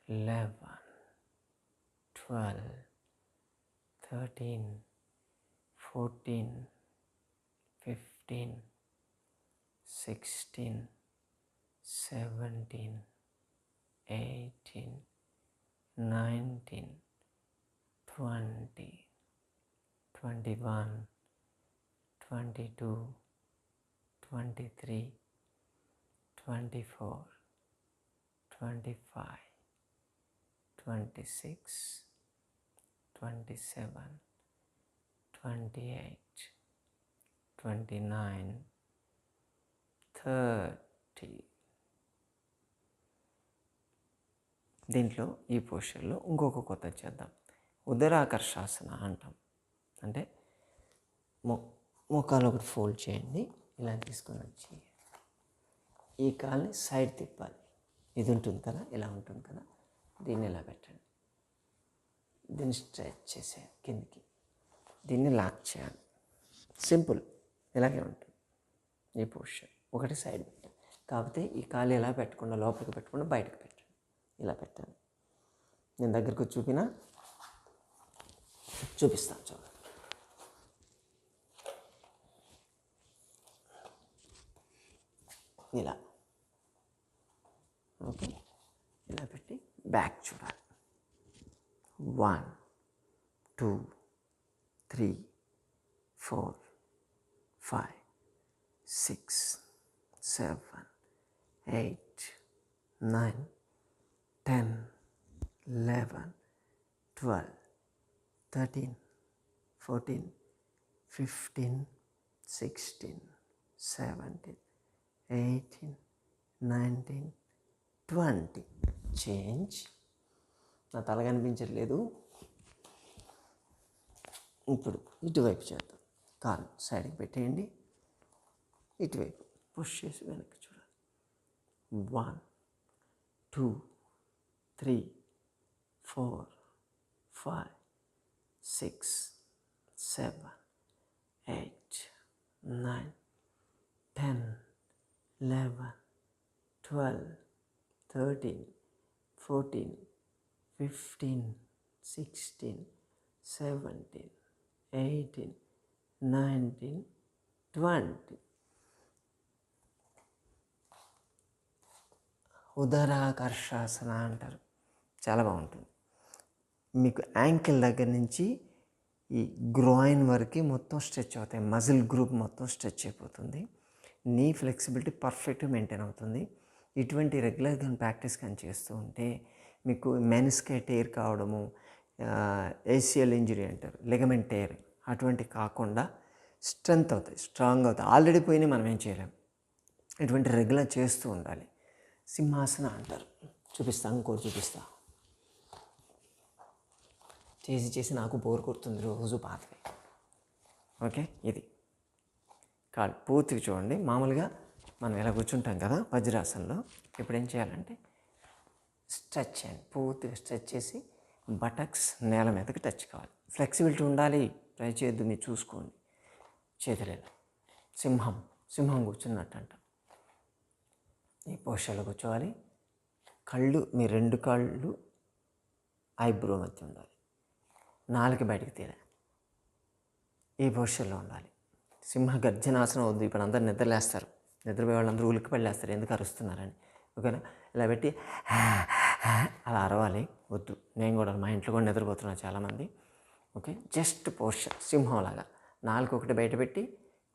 S1: 11 12 13 14, 15, 16, 17, 18, 19, 20, 21, 22, 23, 24, 25, 26, 27, 28, 29, 30. దీంట్లో ఈ పోస్చర్లో ఇంకొక కొత్త చేద్దాం. ఉదరాకర్షాసన అంటాం. అంటే మోకాలు ఒకటి ఫోల్డ్ చేయండి, ఇలా తీసుకొని వచ్చి ఈ కాల్ని సైడ్ తిప్పాలి. ఇది ఉంటుంది కదా, ఇలా ఉంటుంది కదా, దీన్ని ఇలా పెట్టండి. దీన్ని స్ట్రెచ్ చేసేయాలి కిందికి, దీన్ని లాక్ చేయాలి. సింపుల్, ఇలాగే ఉంటుంది ఈ పోస్చర్. ఒకటి సైడ్ పెట్టండి, కాకపోతే ఈ కాలు ఇలా పెట్టకుండా లోపలికి పెట్టకుండా బయటకు పెట్టండి. ఇలా పెట్టండి. నేను దగ్గరకు చూపిస్తాను చూడండి. ఇలా ఓకే, ఇలా పెట్టి బ్యాక్ చూడాలి. 1, 2, 3, 4, 5, 6, 7, 8, 9, 10, 11, 12, 13, 14, 15, 16, 17, 18, 19, 20. చేంజ్. నా తల కనిపించట్లేదు. ఇప్పుడు ఇటువైపు చేద్దాం. కాలు సైడ్కి పెట్టేయండి, ఇటువైపు పుష్ చేసి వెనక్కి చూడాలి. 1, 2, 3, 4, 5, 6, 7, 8, 9, 10, 11, 12, 13, 14, 15, 16, 17, 18, 19, 20. ఉదరాకర్షాసన అంటారు. చాలా బాగుంటుంది. మీకు యాంకిల్ దగ్గర నుంచి ఈ గ్రోయిన్ వరకు మొత్తం స్ట్రెచ్ అవుతాయి. మజిల్ గ్రూప్ మొత్తం స్ట్రెచ్ అయిపోతుంది. నీ ఫ్లెక్సిబిలిటీ పర్ఫెక్ట్గా మెయింటైన్ అవుతుంది. ఇటువంటి రెగ్యులర్గా ప్రాక్టీస్ కానీ చేస్తూ ఉంటే మీకు మెనిస్కే టేర్ కావడము, ఏసిఎల్ ఇంజరీ అంటారు, లిగమెంట్ టేర్, అటువంటి కాకుండా స్ట్రెంత్ అవుతాయి, స్ట్రాంగ్ అవుతాయి. ఆల్రెడీ పోయినాయి, మనం ఏం చేయలేం. ఇటువంటి రెగ్యులర్ చేస్తూ ఉండాలి. సింహాసన అంటారు. ఇంకోటి చూపిస్తా. చేసి నాకు బోర్ కొడుతుంది రోజు పాతవి. ఓకే, ఇది కాదు, పూర్తిగా చూడండి. మామూలుగా మనం ఎలా కూర్చుంటాం కదా వజ్రాసనంలో. ఇప్పుడు ఏం చేయాలంటే స్ట్రెచ్ చేయండి, పూర్తిగా స్ట్రెచ్ చేసి బటక్స్ నేల మీదకి టచ్ కావాలి. ఫ్లెక్సిబిలిటీ ఉండాలి, ట్రై చేయొద్దు, మీరు చూసుకోండి. చేతులేలా సింహం కూర్చున్నట్టు అంట. ఈ పోస్చర్లో కూర్చోవాలి. మీ 2 కాళ్ళు ఐబ్రో మధ్య ఉండాలి. నాలుక బయటికి తీయాలి. ఈ పోస్చర్లో ఉండాలి. సింహ గర్జనాసనం వద్దు. ఇప్పుడు అందరు నిద్రలేస్తారు, నిద్రపోయే వాళ్ళందరూ ఉలిక్కి పడలేస్తారు, ఎందుకు అరుస్తున్నారని. ఓకేనా, ఇలా పెట్టి అలా అరవాలి వద్దు. నేను కూడా మా ఇంట్లో కూడా నిద్రపోతున్నాను చాలామంది. ఓకే, జస్ట్ పోస్చర్ సింహంలాగా నాలుగు ఒకటి బయట పెట్టి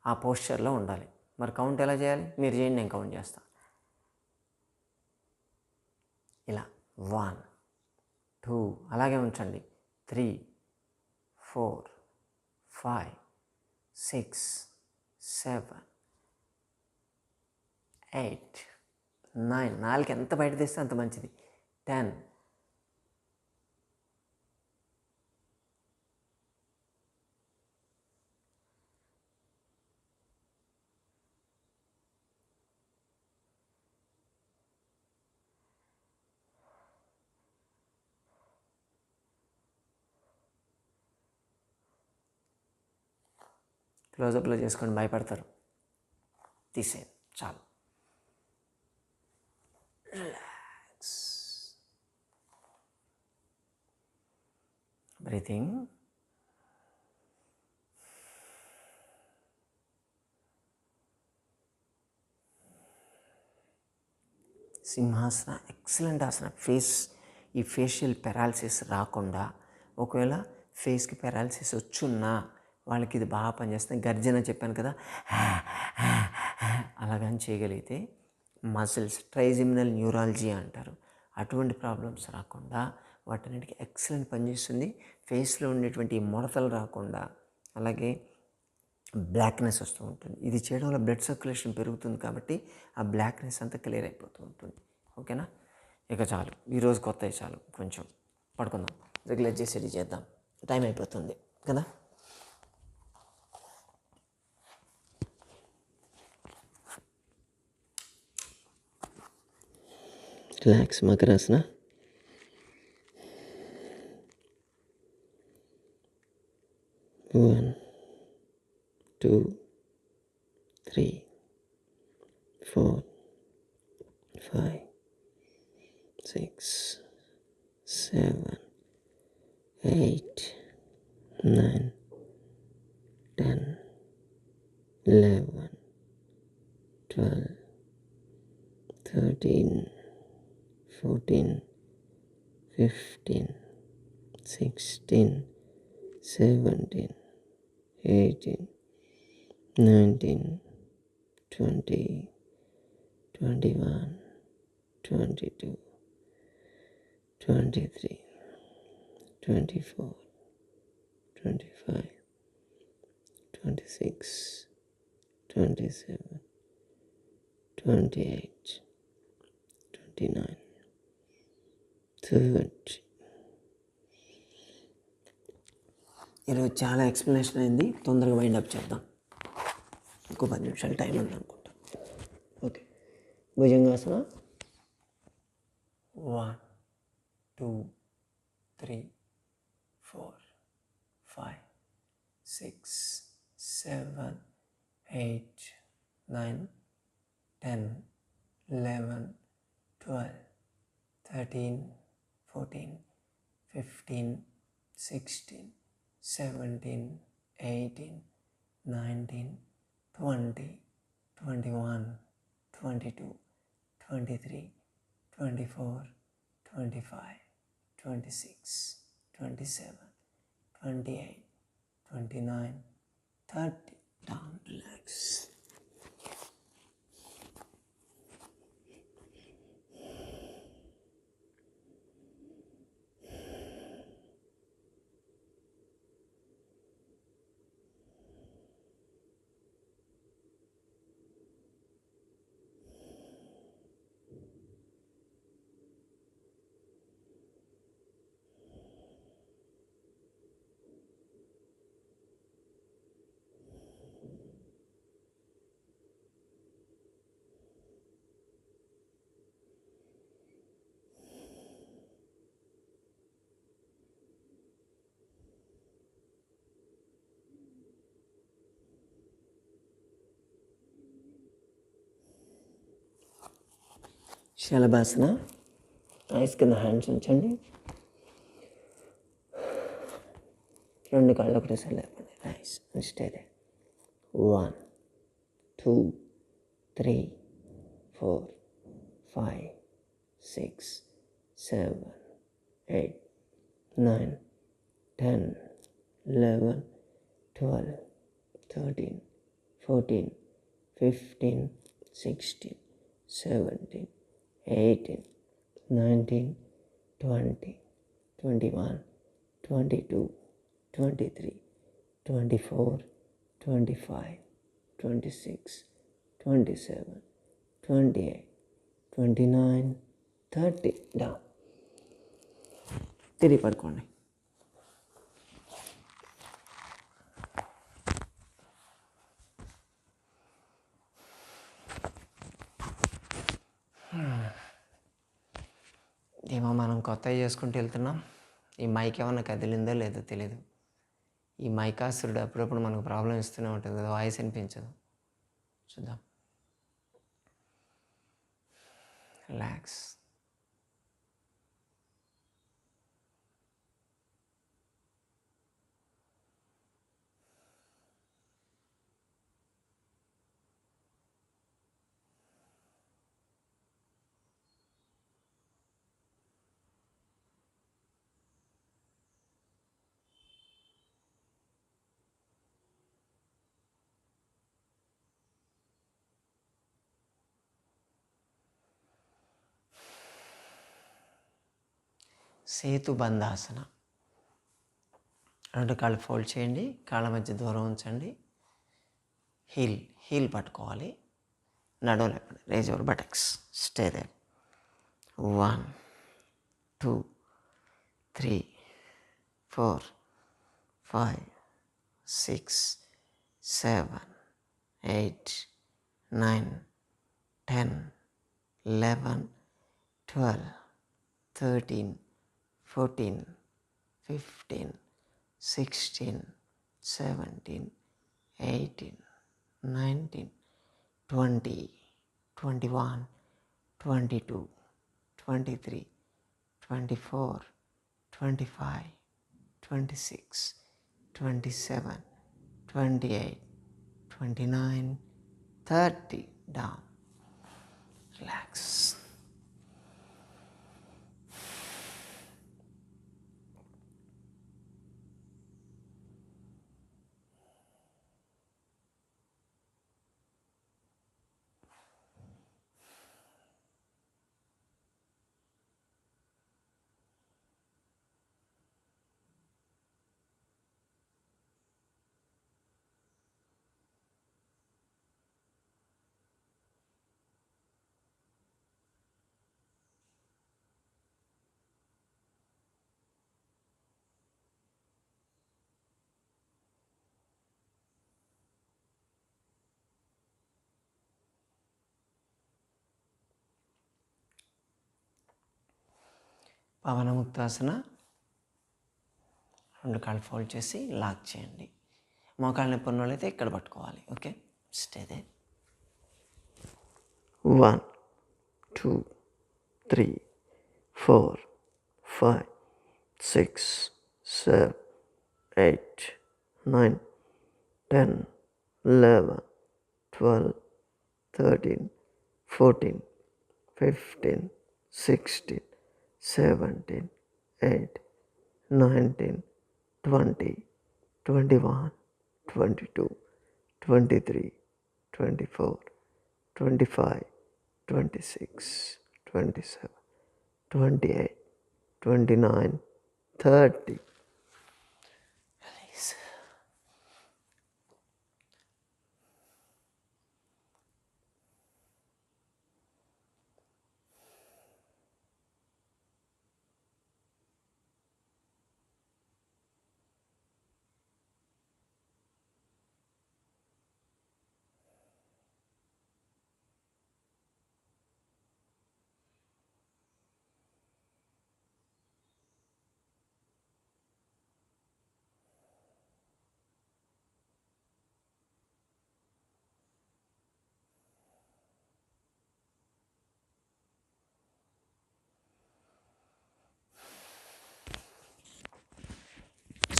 S1: ఆ పోస్చర్లో ఉండాలి. మరి కౌంట్ ఎలా చేయాలి మీరు చేయండి, నేను కౌంట్ చేస్తాను. ఇలా 1, 2 అలాగే ఉంచండి. 3, 4, 5, 6, 7, 8, 9. నాలుగు ఎంత బయట తెస్తే అంత మంచిది. 10. క్లోజప్లో చేసుకొని భయపడతారు, తీసేయండి చాలు. రిలాక్స్. బ్రీతింగ్. సింహాసన ఎక్సలెంట్ ఆసన. ఈ ఫేషియల్ పెరాలసిస్ రాకుండా, ఒకవేళ ఫేస్కి పెరాలసిస్ వచ్చున్నా వాళ్ళకి ఇది బాగా పనిచేస్తుంది. గర్జన చెప్పాను కదా, అలాగని చేయగలిగితే మసిల్స్ ట్రైజిమినల్ న్యూరాలజీ అంటారు, అటువంటి ప్రాబ్లమ్స్ రాకుండా వాటన్నిటికీ ఎక్సలెంట్ పనిచేస్తుంది. ఫేస్లో ఉండేటువంటి ముడతలు రాకుండా, అలాగే బ్లాక్నెస్ వస్తూ ఉంటుంది. ఇది చేయడం వల్ల బ్లడ్ సర్క్యులేషన్ పెరుగుతుంది కాబట్టి ఆ బ్లాక్నెస్ అంతా క్లియర్ అయిపోతూ ఉంటుంది. ఓకేనా? ఇక చాలు, ఈరోజు కొత్తవి చాలు, కొంచెం పడుకుందాం, రెగ్యులర్ చేసేది చేద్దాం, టైం అయిపోతుంది కదా. రిలాక్స్ మకరాసన. One, 2, 3, 4, 5, 6, 7, 8, 9, 10, 11, 12, 13, 14, 15, 16, 17, 18, 19, 20, 21, 22, 23, 24, 25, 26, 27, 28, 29, 30. ఈరోజు చాలా ఎక్స్ప్లెనేషన్ అయింది, తొందరగా వైండ్ అప్ చేద్దాం. ఇంకో 10 నిమిషాలు టైం ఉంది అనుకుంటా. Okay, Bhujangasana. 1, 2, 3, 4, 5, 6, 7, 8, 9, 10, 11, 12, 13, 14, 15, 16, 17, 18, 19, 20, 21, 22, 23, 24, 25, 26, 27, 28, 29, 30. Down, relax. Shalabhasana. Ice కింద హ్యాండ్స్ ఉంచండి, 2 కాళ్ళు ఒకటేసారి లేపండి. Nice, stay they. 1, 2, 3, 4, 5, 6, 7, 8, 9, 10, 11, 12, 13, 14, 15, 16, 17, 18, 19, 20, 21, 22, 23, 24, 25, 26, 27, 28, 29, 30. డౌన్. తిరిగి పడుకోండి. ఏమో మనం కొత్తవి చేసుకుంటూ వెళ్తున్నాం. ఈ మైక్ ఏమన్నా కదిలిందో లేదో తెలియదు. ఈ మైకాసురుడు అప్పుడప్పుడు మనకు ప్రాబ్లం ఇస్తూనే ఉంటుంది కదా, వాయిస్ వినిపించదు. చూద్దాం. రిలాక్స్. సేతుబంధాసన. రెండు కాళ్ళు ఫోల్డ్ చేయండి, కాళ్ళ మధ్య దూరం ఉంచండి. హీల్ పట్టుకోవాలి, నడుము లేపండి. Raise your buttocks, stay there. 1 2 3 4 5 6 7 8 9 10 11 12 13 14 15 16 17 18 19 20 21 22 23 24 25 26 27 28 29 30. Down. Relax. Pawanmuktasana. రెండు కాళ్ళు ఫోల్డ్ చేసి లాక్ చేయండి. మోకాళ్ళ నొప్పి ఉన్న వాళ్ళైతే ఇక్కడ పట్టుకోవాలి. Okay, stay they. 1 2 3 4 5 6 7 8 9 10 11 12 13 14 15 16 17 18 19 20 21 22 23 24 25 26 27 28 29 30. Release.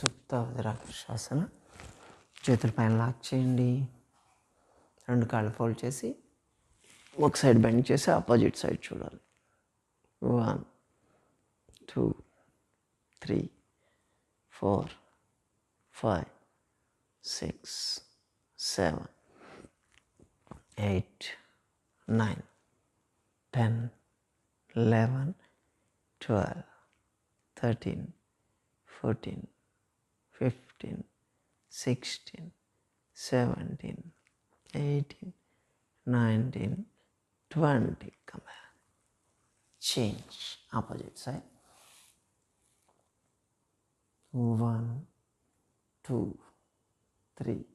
S1: సుప్త వజ్రాకర్షాసన. చేతుల పైన లాక్ చేయండి. రెండు కాళ్ళు ఫోల్డ్ చేసి ఒక సైడ్ బెండ్ చేసి ఆపోజిట్ సైడ్ చూడాలి. 1 2 3 4 5 6 7 8 9 10 11 12 13 14 15 16 17 18 19 20. Come back. Change. Opposite side. 1 2 3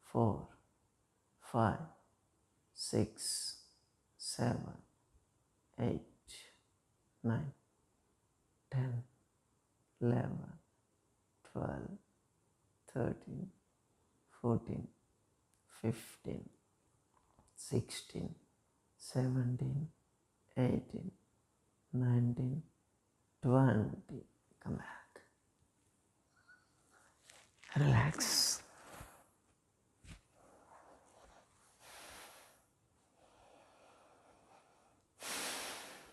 S1: 4 5 6 7 8 9 10 11 12 13 14 15 16 17 18 19 20. Come back. Relax.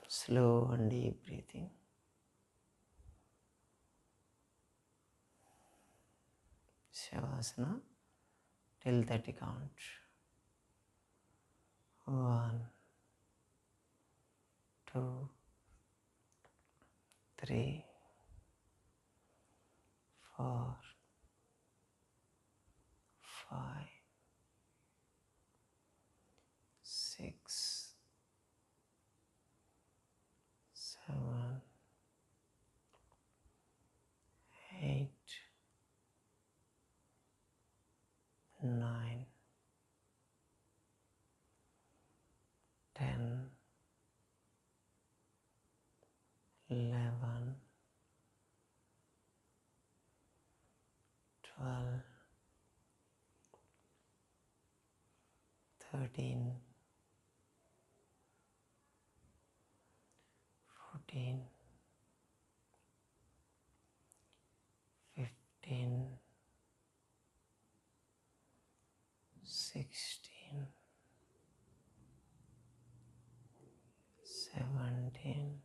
S1: Slow and deep breathing. Shavasana till 30 count. 1 2 3, 4, 5, 6, 7, 8, 9, 10, 11, 12, 13, 14, 15, 16, 17,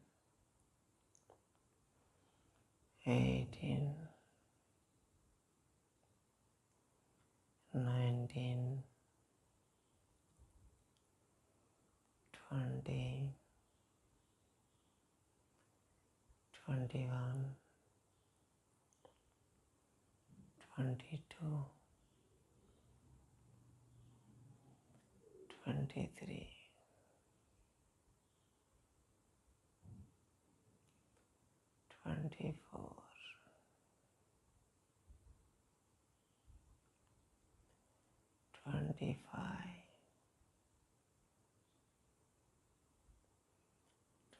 S1: 18, 19, 20, 21, 22, 23, 24, 25,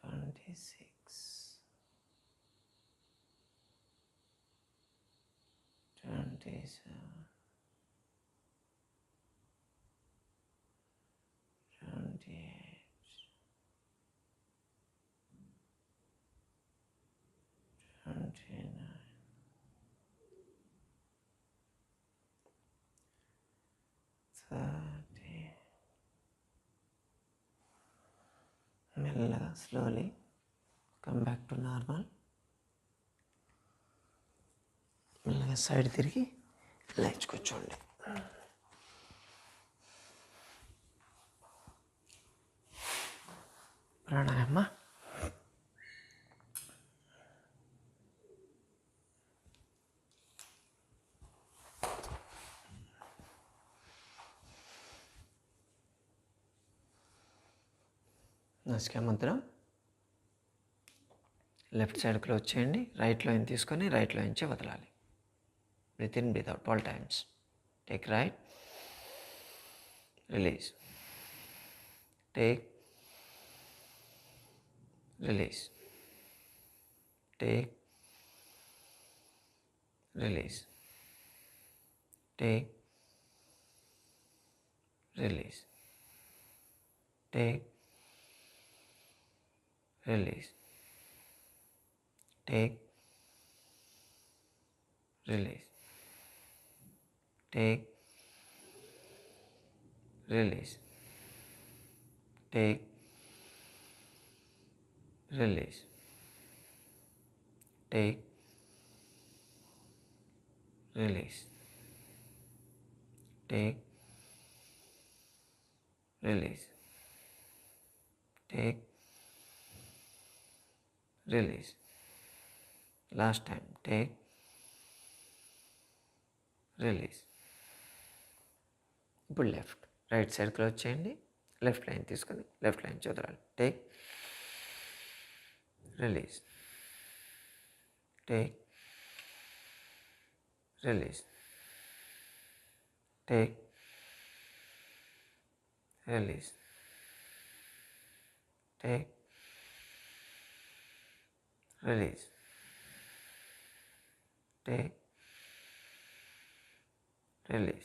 S1: 26, 27, 28, 29, 30. మెల్లగా slowly come back to normal. మెల్లగా సైడ్ తిరిగి లేచి కూర్చోండి. ప్రాణాయామ. నాసికా ముద్ర. లెఫ్ట్ సైడ్ క్లోజ్ చేయండి. రైట్లో ఇన్ తీసుకొని రైట్లో నుంచి వదలాలి. Breathe in, breathe out 12 times. Take right, release. Take, release. Take, release. Take, release. Take, release. Take, release. Take, release. Take, release. Take, release. Take, release. Take, release. Last time. Take, release. ఇప్పుడు left. Right side close చేయండి. Left line తీసుకొని left line చదరాలి. Take, release. Take, release. Take, release. Take, release. Take, release.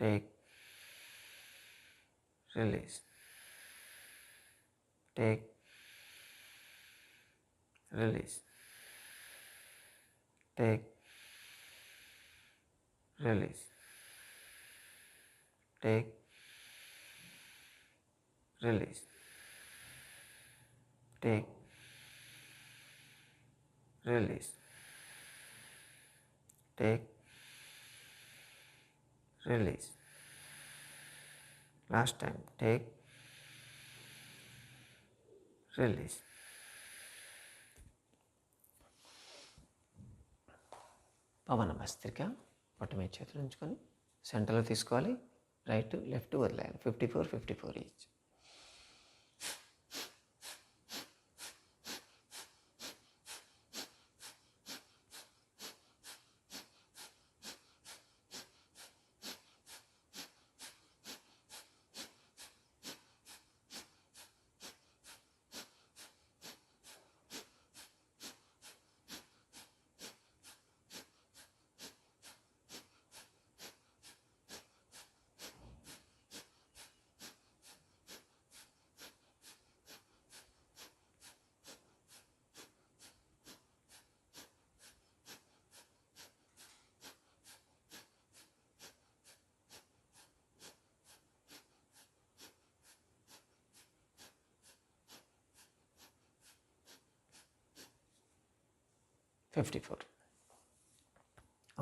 S1: Take, release. Take, release. Take, release. Take, release. Take, release. Take, release. Last time. Take, release. పవన భస్త్రిక. పొట్ట మీద చేతులు ఉంచుకొని సెంటర్లో తీసుకోవాలి. Right left వదిలేయాలి. 54 54 each.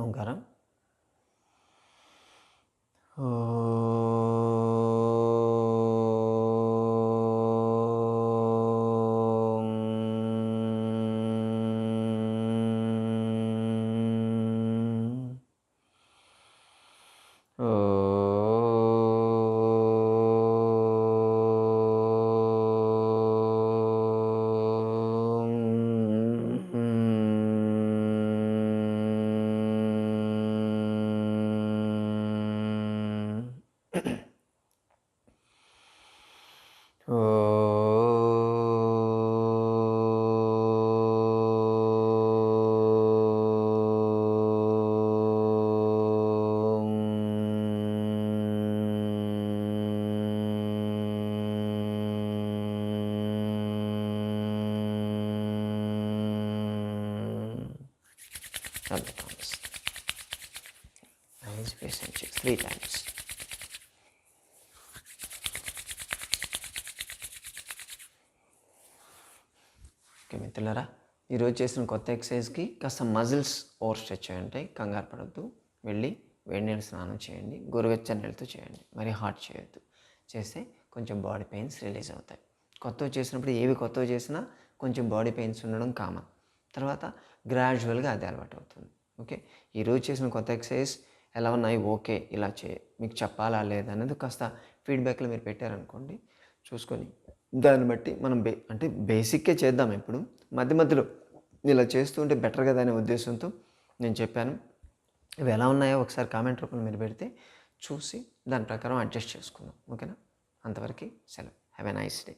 S1: Omkaram. Other palms. Eyes, face and cheeks 3 times. Okay మిత్రులారా, ఈరోజు చేసిన కొత్త ఎక్సర్సైజ్కి కాస్త మజిల్స్ ఓవర్ స్ట్రెచ్ అయి ఉంటాయి. కంగారు పడద్దు. వెళ్ళి వేడి నీళ్ళు స్నానం చేయండి. గోరువెచ్చని నీళ్ళతో చేయండి. మరి హాట్ చేయొద్దు. చేస్తే కొంచెం బాడీ పెయిన్స్ రిలీజ్ అవుతాయి. కొత్తవి చేసినప్పుడు ఏవి కొత్తవి చేసినా కొంచెం బాడీ పెయిన్స్ ఉండడం కామన్. తర్వాత గ్రాడ్యువల్గా అది అలవాటు అవుతుంది. ఓకే, ఈరోజు చేసిన కొత్త ఎక్సర్సైజ్ ఎలా ఉన్నాయి, ఓకే ఇలా మీకు చెప్పాలా లేదా అనేది కాస్త ఫీడ్బ్యాక్లో మీరు పెట్టారనుకోండి, చూసుకొని దాన్ని బట్టి మనం అంటే బేసిక్కే చేద్దాం. ఇప్పుడు మధ్య మధ్యలో ఇలా చేస్తూ ఉంటే బెటర్ కదా అనే ఉద్దేశంతో నేను చెప్పాను. ఇవి ఎలా ఉన్నాయో ఒకసారి కామెంట్ రూపంలో మీరు పెడితే చూసి దాని ప్రకారం అడ్జస్ట్ చేసుకుందాం. ఓకేనా? అంతవరకు సెలవు. Have a nice day.